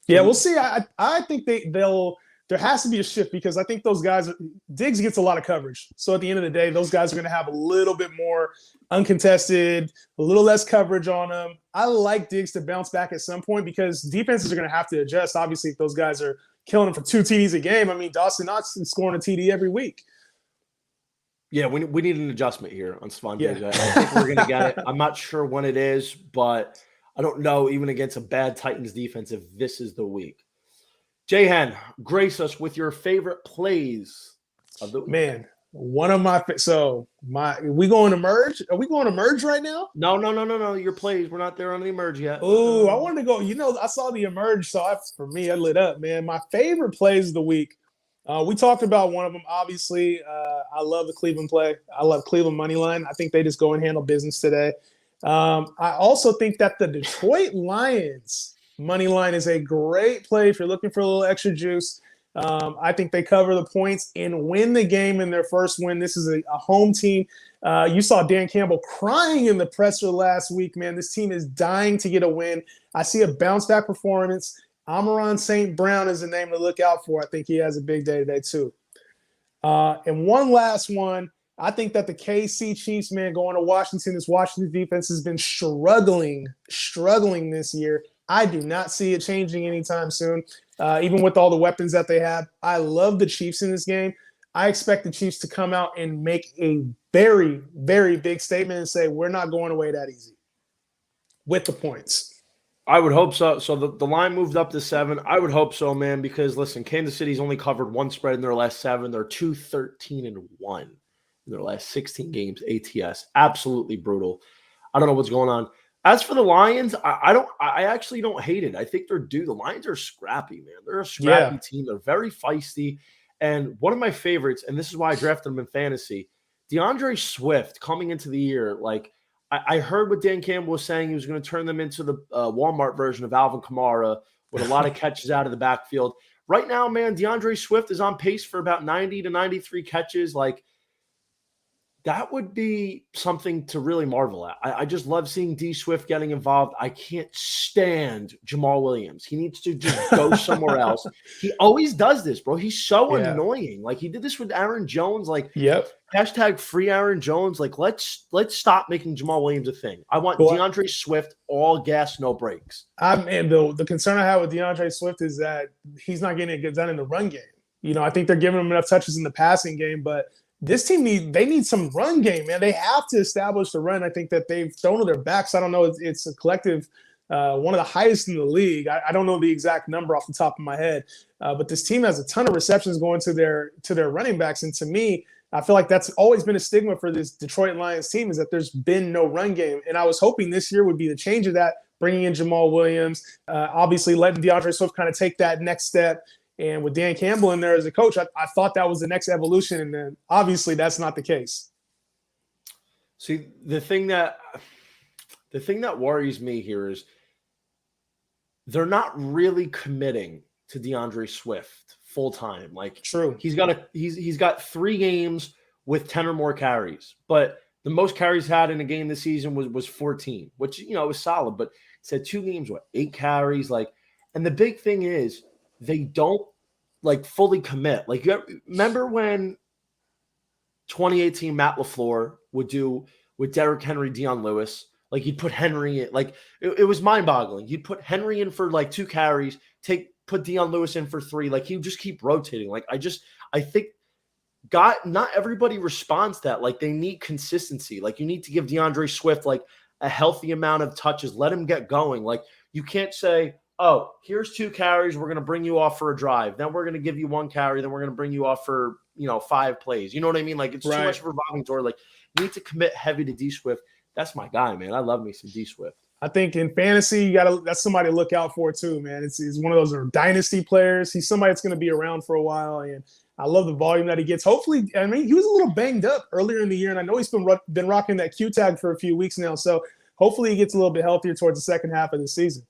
Yeah, we'll see. I think there has to be a shift, because I think those guys, Diggs gets a lot of coverage. So at the end of the day, those guys are going to have a little bit more uncontested, a little less coverage on them. I like Diggs to bounce back at some point, because defenses are going to have to adjust. Obviously, if those guys are killing him for 2 TDs a game, I mean, Dawson Knox is scoring a TD every week. Yeah, we need an adjustment here on Stephon Diggs. I think we're going to get it. I'm not sure when it is, but I don't know, even against a bad Titans defense, if this is the week. J-Hen, grace us with your favorite plays of the week. Man, one of my we going to merge? Are we going to merge right now? No. Your plays. We're not there on the emerge yet. Oh, I wanted to go. I saw the emerge, so for me, I lit up, man. My favorite plays of the week. We talked about one of them. Obviously, I love the Cleveland play. I love Cleveland money line. I think they just go and handle business today. I also think that the Detroit Lions money line is a great play if you're looking for a little extra juice. I think they cover the points and win the game in their first win. This is a home team. You saw Dan Campbell crying in the presser last week, man. This team is dying to get a win. I see a bounce-back performance. Amon-Ra St. Brown is the name to look out for. I think he has a big day today too. And one last one. I think that the KC Chiefs, man, going to Washington, this Washington defense has been struggling this year. I do not see it changing anytime soon, even with all the weapons that they have. I love the Chiefs in this game. I expect the Chiefs to come out and make a very, very big statement and say, we're not going away that easy with the points. I would hope so. So the line moved up to 7. I would hope so, man, because, listen, Kansas City's only covered one spread in their last 7. They're 2-13-1 in their last 16 games ATS. Absolutely brutal. I don't know what's going on. As for the Lions, I actually don't hate it. I think they're due. The Lions are scrappy, man. They're a scrappy team. They're very feisty. And one of my favorites, and this is why I drafted them in fantasy, DeAndre Swift coming into the year, like, I heard what Dan Campbell was saying. He was going to turn them into the Walmart version of Alvin Kamara with a lot of catches out of the backfield. Right now, man, DeAndre Swift is on pace for about 90 to 93 catches. Like, that would be something to really marvel at. I just love seeing D Swift getting involved. I can't stand Jamal Williams. He needs to just go somewhere else. He always does this, bro. He's so annoying. Like, he did this with Aaron Jones. Like, hashtag free Aaron Jones. Like, let's stop making Jamal Williams a thing. I want DeAndre Swift all gas, no brakes. And the concern I have with DeAndre Swift is that he's not getting it done in the run game. I think they're giving him enough touches in the passing game, but this team need some run game, man. They have to establish the run. I think that they've thrown to their backs. I don't know. It's a collective, one of the highest in the league. I don't know the exact number off the top of my head, but this team has a ton of receptions going to their running backs. And to me, I feel like that's always been a stigma for this Detroit Lions team, is that there's been no run game. And I was hoping this year would be the change of that, bringing in Jamal Williams, obviously letting DeAndre Swift kind of take that next step. And with Dan Campbell in there as a coach, I thought that was the next evolution. And then obviously that's not the case. See, the thing that worries me here is they're not really committing to DeAndre Swift full time. Like, true. He's got 3 games with 10 or more carries, but the most carries had in a game this season was 14, which, was solid, but it's had 2 games, 8 carries. Like, and the big thing is, they don't fully commit. Like, you remember when 2018 Matt LaFleur would do with Derrick Henry, Dion Lewis? Like, he'd put Henry in. Like, it was mind-boggling. He'd put Henry in for 2 carries, put Dion Lewis in for 3. Like, he would just keep rotating. Like, I think not everybody responds to that. Like, they need consistency. Like, you need to give DeAndre Swift a healthy amount of touches. Let him get going. Like, you can't say, oh, here's 2 carries. We're going to bring you off for a drive. Then we're going to give you 1 carry. Then we're going to bring you off for, 5 plays. You know what I mean? Like, it's too much of a revolving door. Like, you need to commit heavy to D Swift. That's my guy, man. I love me some D Swift. I think in fantasy, that's somebody to look out for too, man. It's one of those dynasty players. He's somebody that's going to be around for a while, and I love the volume that he gets. Hopefully, I mean, he was a little banged up earlier in the year, and I know he's been rocking that Q tag for a few weeks now. So hopefully, he gets a little bit healthier towards the second half of the season.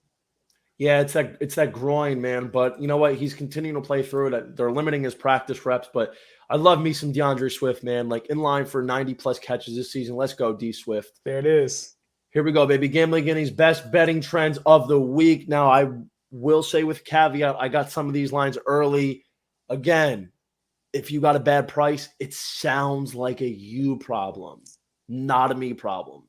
Yeah, it's that groin, man. But you know what? He's continuing to play through it. They're limiting his practice reps, but I love me some DeAndre Swift, man. Like, in line for 90-plus catches this season. Let's go, D Swift. There it is. Here we go, baby. Gambling Guinea's best betting trends of the week. Now, I will say with caveat, I got some of these lines early. Again, if you got a bad price, it sounds like a you problem, not a me problem.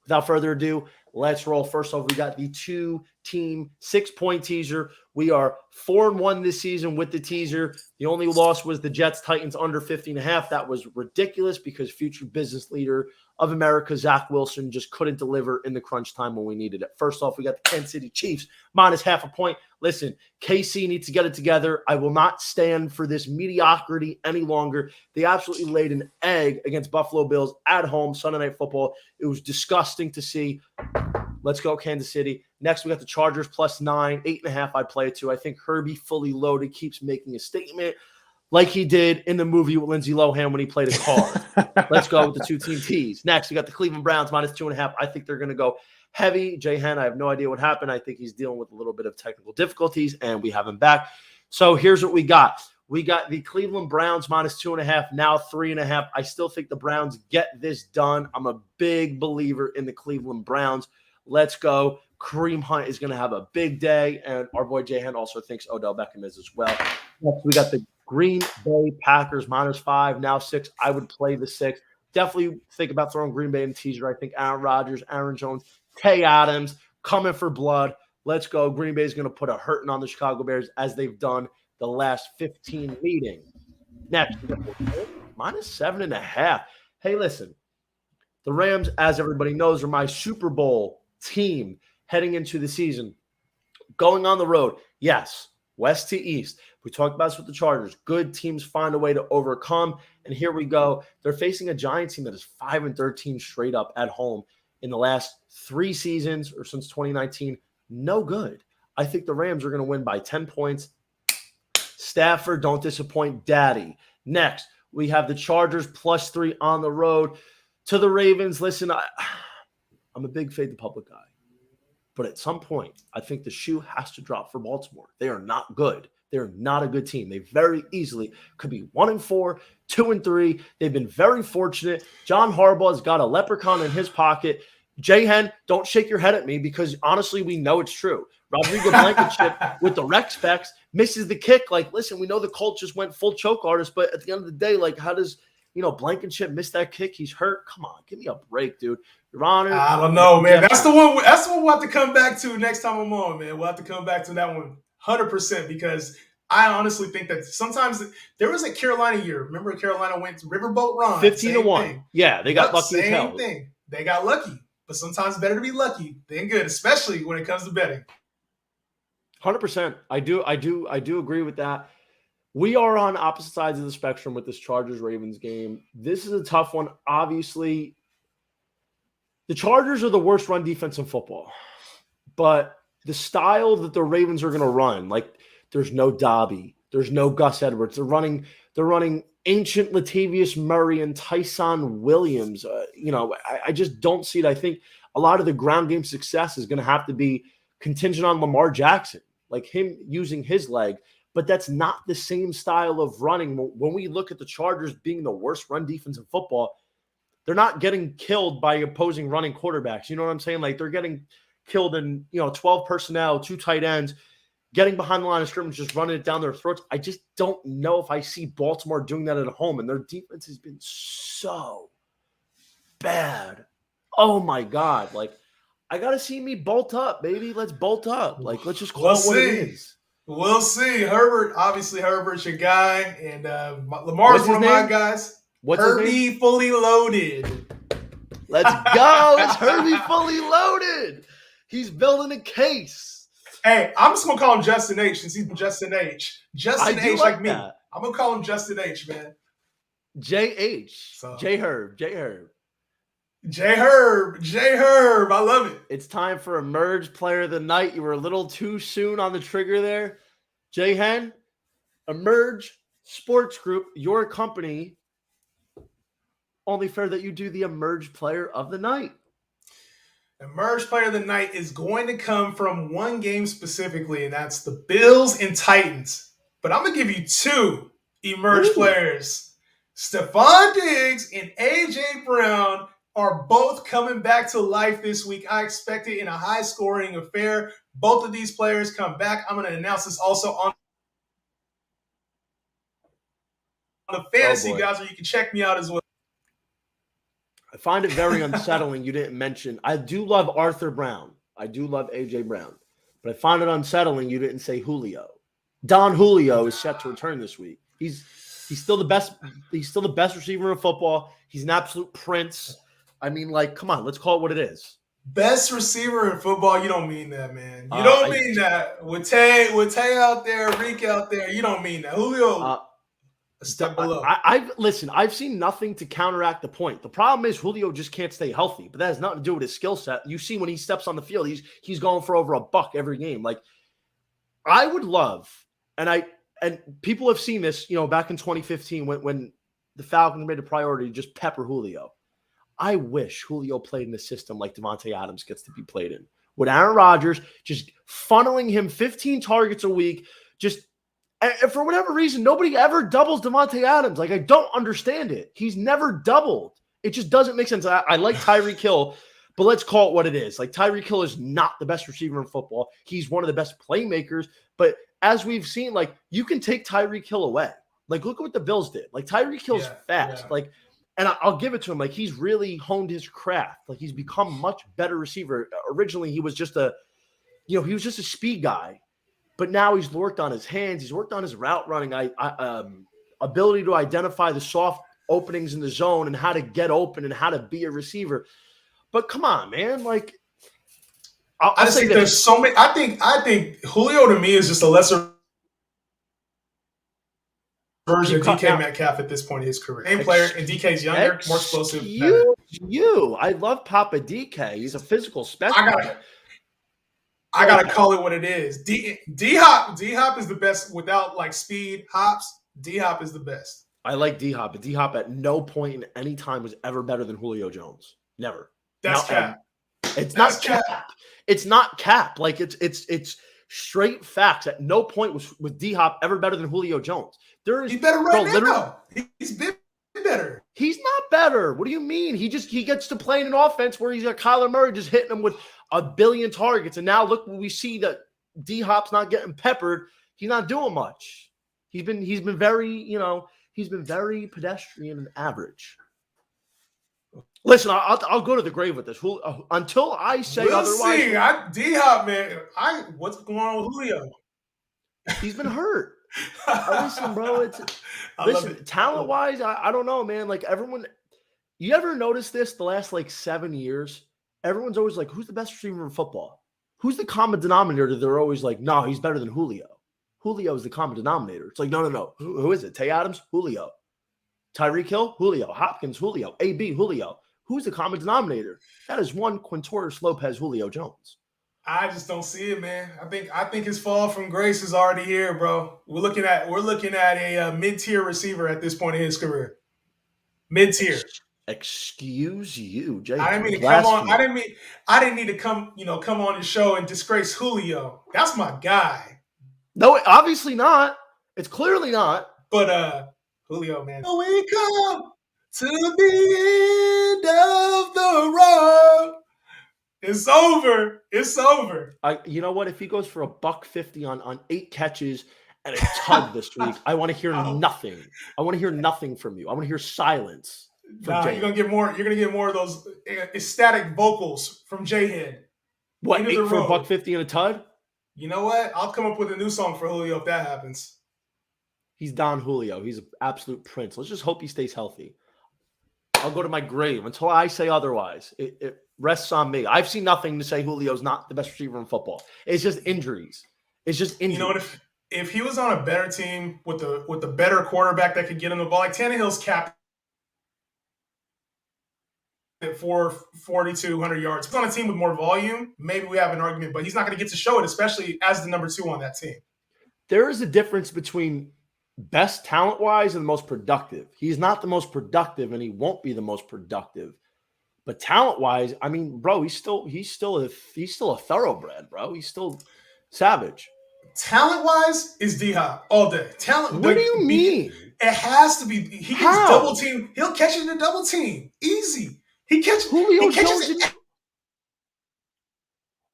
Without further ado, let's roll. First off, we got the 2-team 6-point teaser. We are 4-1 this season with the teaser. The only loss was the Jets-Titans under 50.5. That was ridiculous because future business leader of America, Zach Wilson, just couldn't deliver in the crunch time when we needed it. First off, we got the Kansas City Chiefs minus half a point. Listen, KC needs to get it together. I will not stand for this mediocrity any longer. They absolutely laid an egg against Buffalo Bills at home, Sunday Night Football. It was disgusting to see. Let's go Kansas City. Next, we got the Chargers plus 9, 8.5. I'd play it too. I think Herbie fully loaded keeps making a statement like he did in the movie with Lindsay Lohan when he played a card. Let's go with the 2-team tees. Next, we got the Cleveland Browns minus 2.5. I think they're going to go heavy. Jay Hen, I have no idea what happened. I think he's dealing with a little bit of technical difficulties, and we have him back. So here's what we got. We got the Cleveland Browns minus 2.5, now 3.5. I still think the Browns get this done. I'm a big believer in the Cleveland Browns. Let's go. Kareem Hunt is going to have a big day, and our boy Jay Hen also thinks Odell Beckham is as well. Next, we got the Green Bay Packers minus 5, now 6. I would play the 6. Definitely think about throwing Green Bay in the teaser. I think Aaron Rodgers, Aaron Jones, Tay Adams coming for blood. Let's go. Green Bay is going to put a hurting on the Chicago Bears as they've done the last 15 meetings. Next, we got the minus 7.5. Hey, listen. The Rams, as everybody knows, are my Super Bowl team heading into the season. Going on the road, yes, west to east. We talked about this with the Chargers. Good teams find a way to overcome. And here we go. They're facing a Giants team that is 5-13 straight up at home in the last 3 seasons or since 2019. No good. I think the Rams are going to win by 10 points. Stafford, don't disappoint daddy. Next, we have the Chargers plus 3 on the road. To the Ravens, listen, I'm a big fade the public guy. But at some point, I think the shoe has to drop for Baltimore. They are not good. They're not a good team. They very easily could be 1-4, 2-3. They've been very fortunate. John Harbaugh has got a leprechaun in his pocket. Jay Hen, don't shake your head at me because honestly, we know it's true. Rodrigo Blankenship with the rec specs misses the kick. Like, listen, we know the Colts just went full choke artist, but at the end of the day, like, how does Blankenship missed that kick? He's hurt. Come on, give me a break, dude. Your Honor. I don't know, man. That's the one we'll have to come back to next time I'm on, man. We'll have to come back to that one 100% because I honestly think that sometimes there was a Carolina year. Remember Carolina went to Riverboat Run. 15-1. Yeah, they got lucky as hell. Same thing. They got lucky. But sometimes better to be lucky than good, especially when it comes to betting. 100%. I do agree with that. We are on opposite sides of the spectrum with this Chargers-Ravens game. This is a tough one. Obviously, the Chargers are the worst run defense in football. But the style that the Ravens are going to run, like there's no Dobby, there's no Gus Edwards. They're running ancient Latavius Murray and Tyson Williams. I just don't see it. I think a lot of the ground game success is going to have to be contingent on Lamar Jackson, like him using his leg. But that's not the same style of running. When we look at the Chargers being the worst run defense in football, they're not getting killed by opposing running quarterbacks. You know what I'm saying? Like they're getting killed in 12 personnel, 2 tight ends, getting behind the line of scrimmage, just running it down their throats. I just don't know if I see Baltimore doing that at home. And their defense has been so bad. Oh my God. Like, I got to see me bolt up, baby. Let's bolt up. Like, let's just call it what it is. We'll see. Herbert, obviously Herbert's your guy. And Lamar's one of my guys. What's Herbie fully loaded. Let's go. It's Herbie fully loaded. He's building a case. Hey, I'm just going to call him Justin H since he's Justin H. Justin H like me. That. I'm going to call him Justin H, man. J-H. So. J-Herb. I love it. It's time for Emerge Player of the Night. You were a little too soon on the trigger there. J-Hen, Emerge Sports Group, your company. Only fair that you do the Emerge Player of the Night. Emerge Player of the Night is going to come from one game specifically, and that's the Bills and Titans. But I'm going to give you 2 Emerge players. Stephon Diggs and A.J. Brown are both coming back to life this week. I expect it in a high-scoring affair. Both of these players come back. I'm going to announce this also on the Fantasy guys, where you can check me out as well. I find it very unsettling you didn't mention. I do love Arthur Brown. I do love A.J. Brown. But I find it unsettling you didn't say Julio. Don Julio is set to return this week. He's still the best. He's still the best receiver in football. He's an absolute prince. I mean, like, come on, let's call it what it is. Best receiver in football, you don't mean that, man. You don't mean that. With Tay out there, Reek out there, you don't mean that. Julio, a step below. I've seen nothing to counteract the point. The problem is Julio just can't stay healthy, but that has nothing to do with his skill set. You see when he steps on the field, he's going for over $1 every game. Like, I would love, and people have seen this, back in 2015 when the Falcons made a priority to just pepper Julio. I wish Julio played in a system like Devontae Adams gets to be played in, with Aaron Rodgers just funneling him 15 targets a week. And for whatever reason, nobody ever doubles Devontae Adams. Like, I don't understand it. He's never doubled. It just doesn't make sense. I like Tyreek Hill, but let's call it what it is. Like, Tyreek Hill is not the best receiver in football. He's one of the best playmakers. But as we've seen, like, you can take Tyreek Hill away. Like, look at what the Bills did. Like, Tyreek Hill's fast. Yeah. Like, and I'll give it to him. Like, he's really honed his craft. Like, he's become much better receiver. Originally, he was just a speed guy. But now he's worked on his hands. He's worked on his route running, ability to identify the soft openings in the zone and how to get open and how to be a receiver. But come on, man. Like, I just think there's so many. I think Julio to me is just a lesser version of DK Metcalf at this point in his career. Same player, and DK's younger, more explosive. I love Papa DK. He's a physical specimen. I gotta call it what it is. D-Hop is the best without like speed hops. D-Hop is the best. I like D-Hop, but D-Hop at no point in any time was ever better than Julio Jones. Never. That's cap. It's not cap. It's not cap. Like, it's straight facts. At no point was D-Hop ever better than Julio Jones. He's better now. He's been better. He's not better. What do you mean? He gets to play in an offense where he's got Kyler Murray just hitting him with 1 billion targets. And now look, when we see that D-Hop's not getting peppered, he's not doing much. He's been very pedestrian and average. Listen, I'll go to the grave with this. Until I say otherwise. See. D-Hop, man. What's going on with Julio? He's been hurt. Listen, bro. Talent-wise, I don't know, man. Like, everyone, you ever notice this the last, 7 years? Everyone's always like, who's the best receiver in football? Who's the common denominator? They're always like, no, he's better than Julio. Julio is the common denominator. It's like, no. Who is it? Tay Adams? Julio. Tyreek Hill? Julio. Hopkins? Julio. AB? Julio. Who's the common denominator? That is one Quintorris Lopez Julio Jones. I just don't see it, man. I think his fall from grace is already here, bro. We're looking at a mid-tier receiver at this point in his career. Mid-tier. Excuse you, Jay. I didn't mean to come on. I didn't need to come on the show and disgrace Julio. That's my guy. No, obviously not. It's clearly not. But Julio, man. We come to the end of the road. It's over. It's over. You know what? If he goes for $150 on 8 catches and a tug this week, I want to hear nothing. I want to hear nothing from you. I want to hear silence. Nah, you're gonna get more. You're gonna get more of those ecstatic vocals from J-Head. What, 8 for $150 and a tug? You know what? I'll come up with a new song for Julio if that happens. He's Don Julio. He's an absolute prince. Let's just hope he stays healthy. I'll go to my grave until I say otherwise. It rests on me. I've seen nothing to say Julio's not the best receiver in football. It's just injuries. You know what? If he was on a better team with the better quarterback that could get him the ball, like Tannehill's capped at 4,200 yards. If he's on a team with more volume, maybe we have an argument, but he's not going to get to show it, especially as the number 2 on that team. There is a difference between best talent-wise and the most productive. He's not the most productive, and he won't be the most productive. But talent-wise, I mean, bro, he's still a thoroughbred, bro. He's still savage. Talent-wise is D-Hop all day. What do you mean? It has to be. He gets double team. He'll catch it in a double team. Easy. He catches it.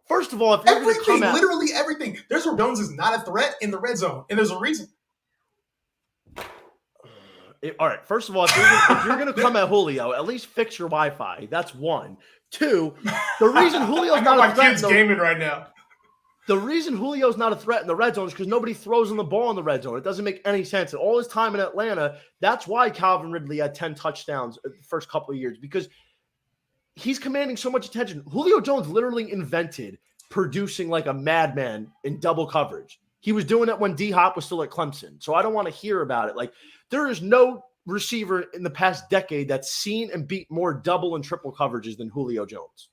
First of all, if you're going to come out, literally everything. There's where Jones is not a threat in the red zone, and there's a reason. All right. First of all, if you're going to come at Julio, at least fix your Wi-Fi. That's 1. 2. The reason Julio's not a threat. My kid's gaming right now. The reason Julio's not a threat in the red zone is because nobody throws him the ball in the red zone. It doesn't make any sense. And all his time in Atlanta, that's why Calvin Ridley had 10 touchdowns the first couple of years, because he's commanding so much attention. Julio Jones literally invented producing like a madman in double coverage. He was doing it when D-Hop was still at Clemson. So I don't want to hear about it. Like, there is no receiver in the past decade that's seen and beat more double and triple coverages than Julio Jones.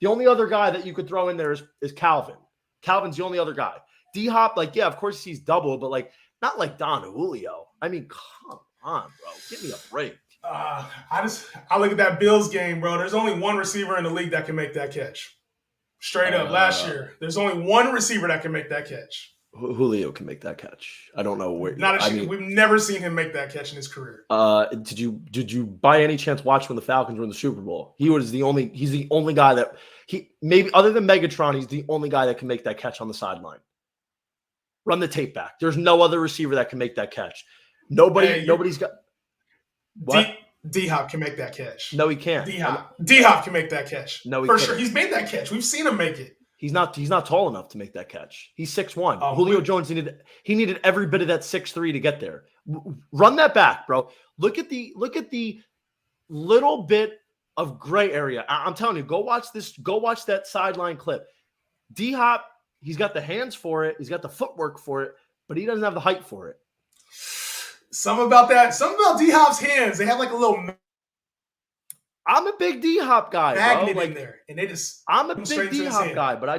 The only other guy that you could throw in there is Calvin. Calvin's the only other guy. D-Hop, like, yeah, of course he's double, but like not like Don Julio. I mean, come on, bro. Give me a break. I look at that Bills game, bro. There's only one receiver in the league that can make that catch. Straight up, last year, there's only one receiver that can make that catch. Julio can make that catch. I don't know where. We've never seen him make that catch in his career. Did you by any chance watch when the Falcons were in the Super Bowl? He's the only guy that maybe other than Megatron, he's the only guy that can make that catch on the sideline. Run the tape back. There's no other receiver that can make that catch. Nobody's got. What? D-Hop can make that catch. No, he can't. D-Hop can make that catch. No, he for can't. Sure. He's made that catch. We've seen him make it. He's not tall enough to make that catch. He's 6'1". Julio Jones needed every bit of that 6'3" to get there. Run that back, bro. Look at the little bit of gray area. I'm telling you, go watch that sideline clip. D-Hop, he's got the hands for it, he's got the footwork for it, but he doesn't have the height for it. Something about D-Hop's hands. They have like a little. I'm a big D-Hop guy, magnet bro. Like, in there, and they just. I'm a big D-Hop guy, but I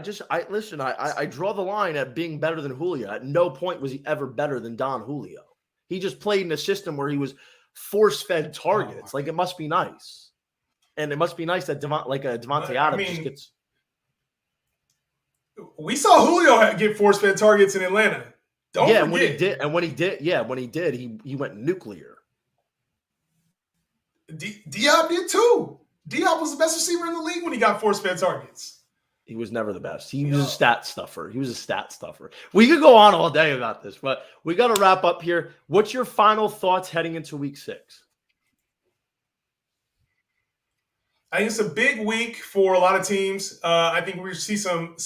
draw the line at being better than Julio. At no point was he ever better than Don Julio. He just played in a system where he was force-fed targets. Like, it must be nice, and it must be nice that Devontae Adams just gets. We saw Julio get force-fed targets in Atlanta. Don't forget. When he did, he went nuclear. D-Hop did too. D-Hop was the best receiver in the league when he got force-fed targets. He was never the best. He was a stat stuffer. We could go on all day about this, but we got to wrap up here. What's your final thoughts heading into week 6? I think it's a big week for a lot of teams. I think we're going to see some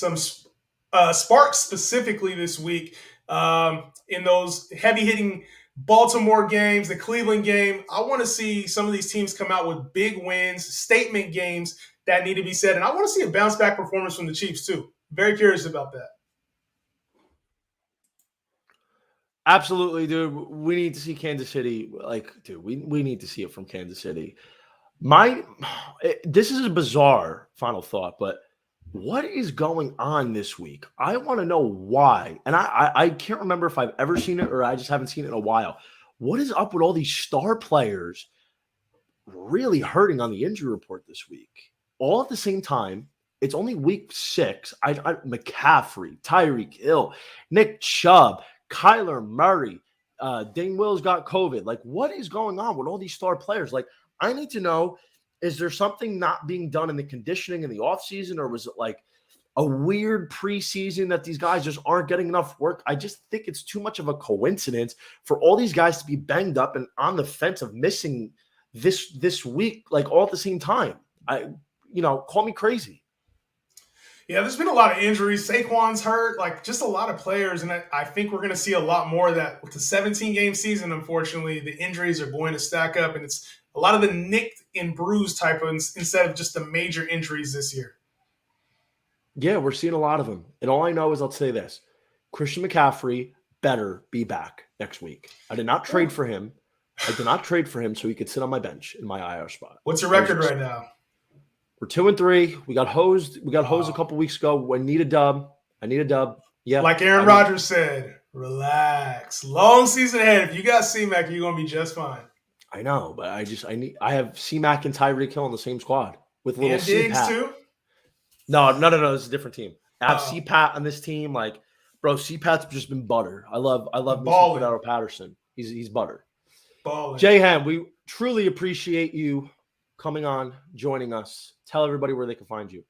sparks specifically this week in those heavy-hitting Baltimore games, the Cleveland game. I want to see some of these teams come out with big wins, statement games that need to be said. And I want to see a bounce back performance from the Chiefs too. Very curious about that. Absolutely, dude. We need to see Kansas City. We need to see it from Kansas City. This is a bizarre final thought, but what is going on this week? I want to know why. And I can't remember if I've ever seen it or I just haven't seen it in a while. What is up with all these star players really hurting on the injury report this week? All at the same time. It's only week 6. McCaffrey, Tyreek Hill, Nick Chubb, Kyler Murray, Dane Wills got COVID. Like, what is going on with all these star players? Like, I need to know, is there something not being done in the conditioning in the offseason, or was it like a weird preseason that these guys just aren't getting enough work? I just think it's too much of a coincidence for all these guys to be banged up and on the fence of missing this week, like all at the same time. Call me crazy. Yeah, there's been a lot of injuries. Saquon's hurt, like just a lot of players. And I think we're going to see a lot more of that. With the 17-game season, unfortunately, the injuries are going to stack up. And it's a lot of the nicked and bruised type of instead of just the major injuries this year. Yeah, we're seeing a lot of them. And all I know is I'll say this. Christian McCaffrey better be back next week. I did not trade for him. So he could sit on my bench in my IR spot. What's your record right now? We're 2-3. We got hosed. A couple weeks ago. I need a dub. Yeah. Like Aaron Rodgers said, relax. Long season ahead. If you got C-Mac, you're gonna be just fine. I know, but I have C-Mac and Tyreek Hill on the same squad with little Diggs too. No. This is a different team. I have C-Pat on this team. Like, bro, C-Pat's just been butter. I love Cordero Patterson. He's butter. Balling. J-Han, we truly appreciate you coming on, joining us. Tell everybody where they can find you.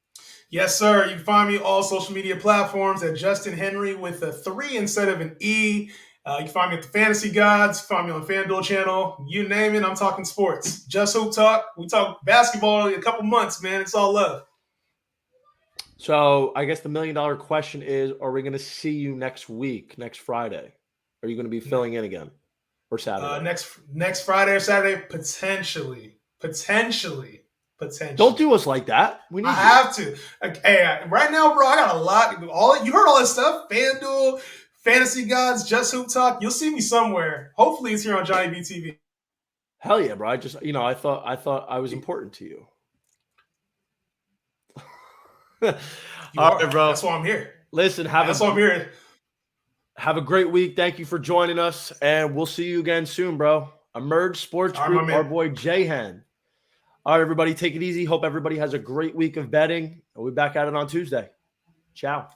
Yes, sir. You can find me on all social media platforms at Justin Henry with a 3 instead of an E. You can find me at the Fantasy Gods. Find me on the FanDuel channel. You name it, I'm talking sports. Just Hoop Talk. We talk basketball in a couple months, man. It's all love. So I guess the $1 million question is, are we going to see you next week, next Friday? Are you going to be filling in again? Or Saturday? Next Friday or Saturday, potentially. potential. Don't do us like that. We need I have to. Hey, right now, bro, I got a lot. You heard all this stuff. FanDuel, Fantasy Gods, Just Hoop Talk. You'll see me somewhere. Hopefully, it's here on JohnnyVTV. Hell yeah, bro. I just, I thought I was important to you. You All are. right, bro. That's why I'm here. Listen, That's why I'm here. Have a great week. Thank you for joining us, and we'll see you again soon, bro. Emerge Sports All right, Group, my man. our boy Jahan. All right, everybody, take it easy. Hope everybody has a great week of betting. We'll be back at it on Tuesday. Ciao.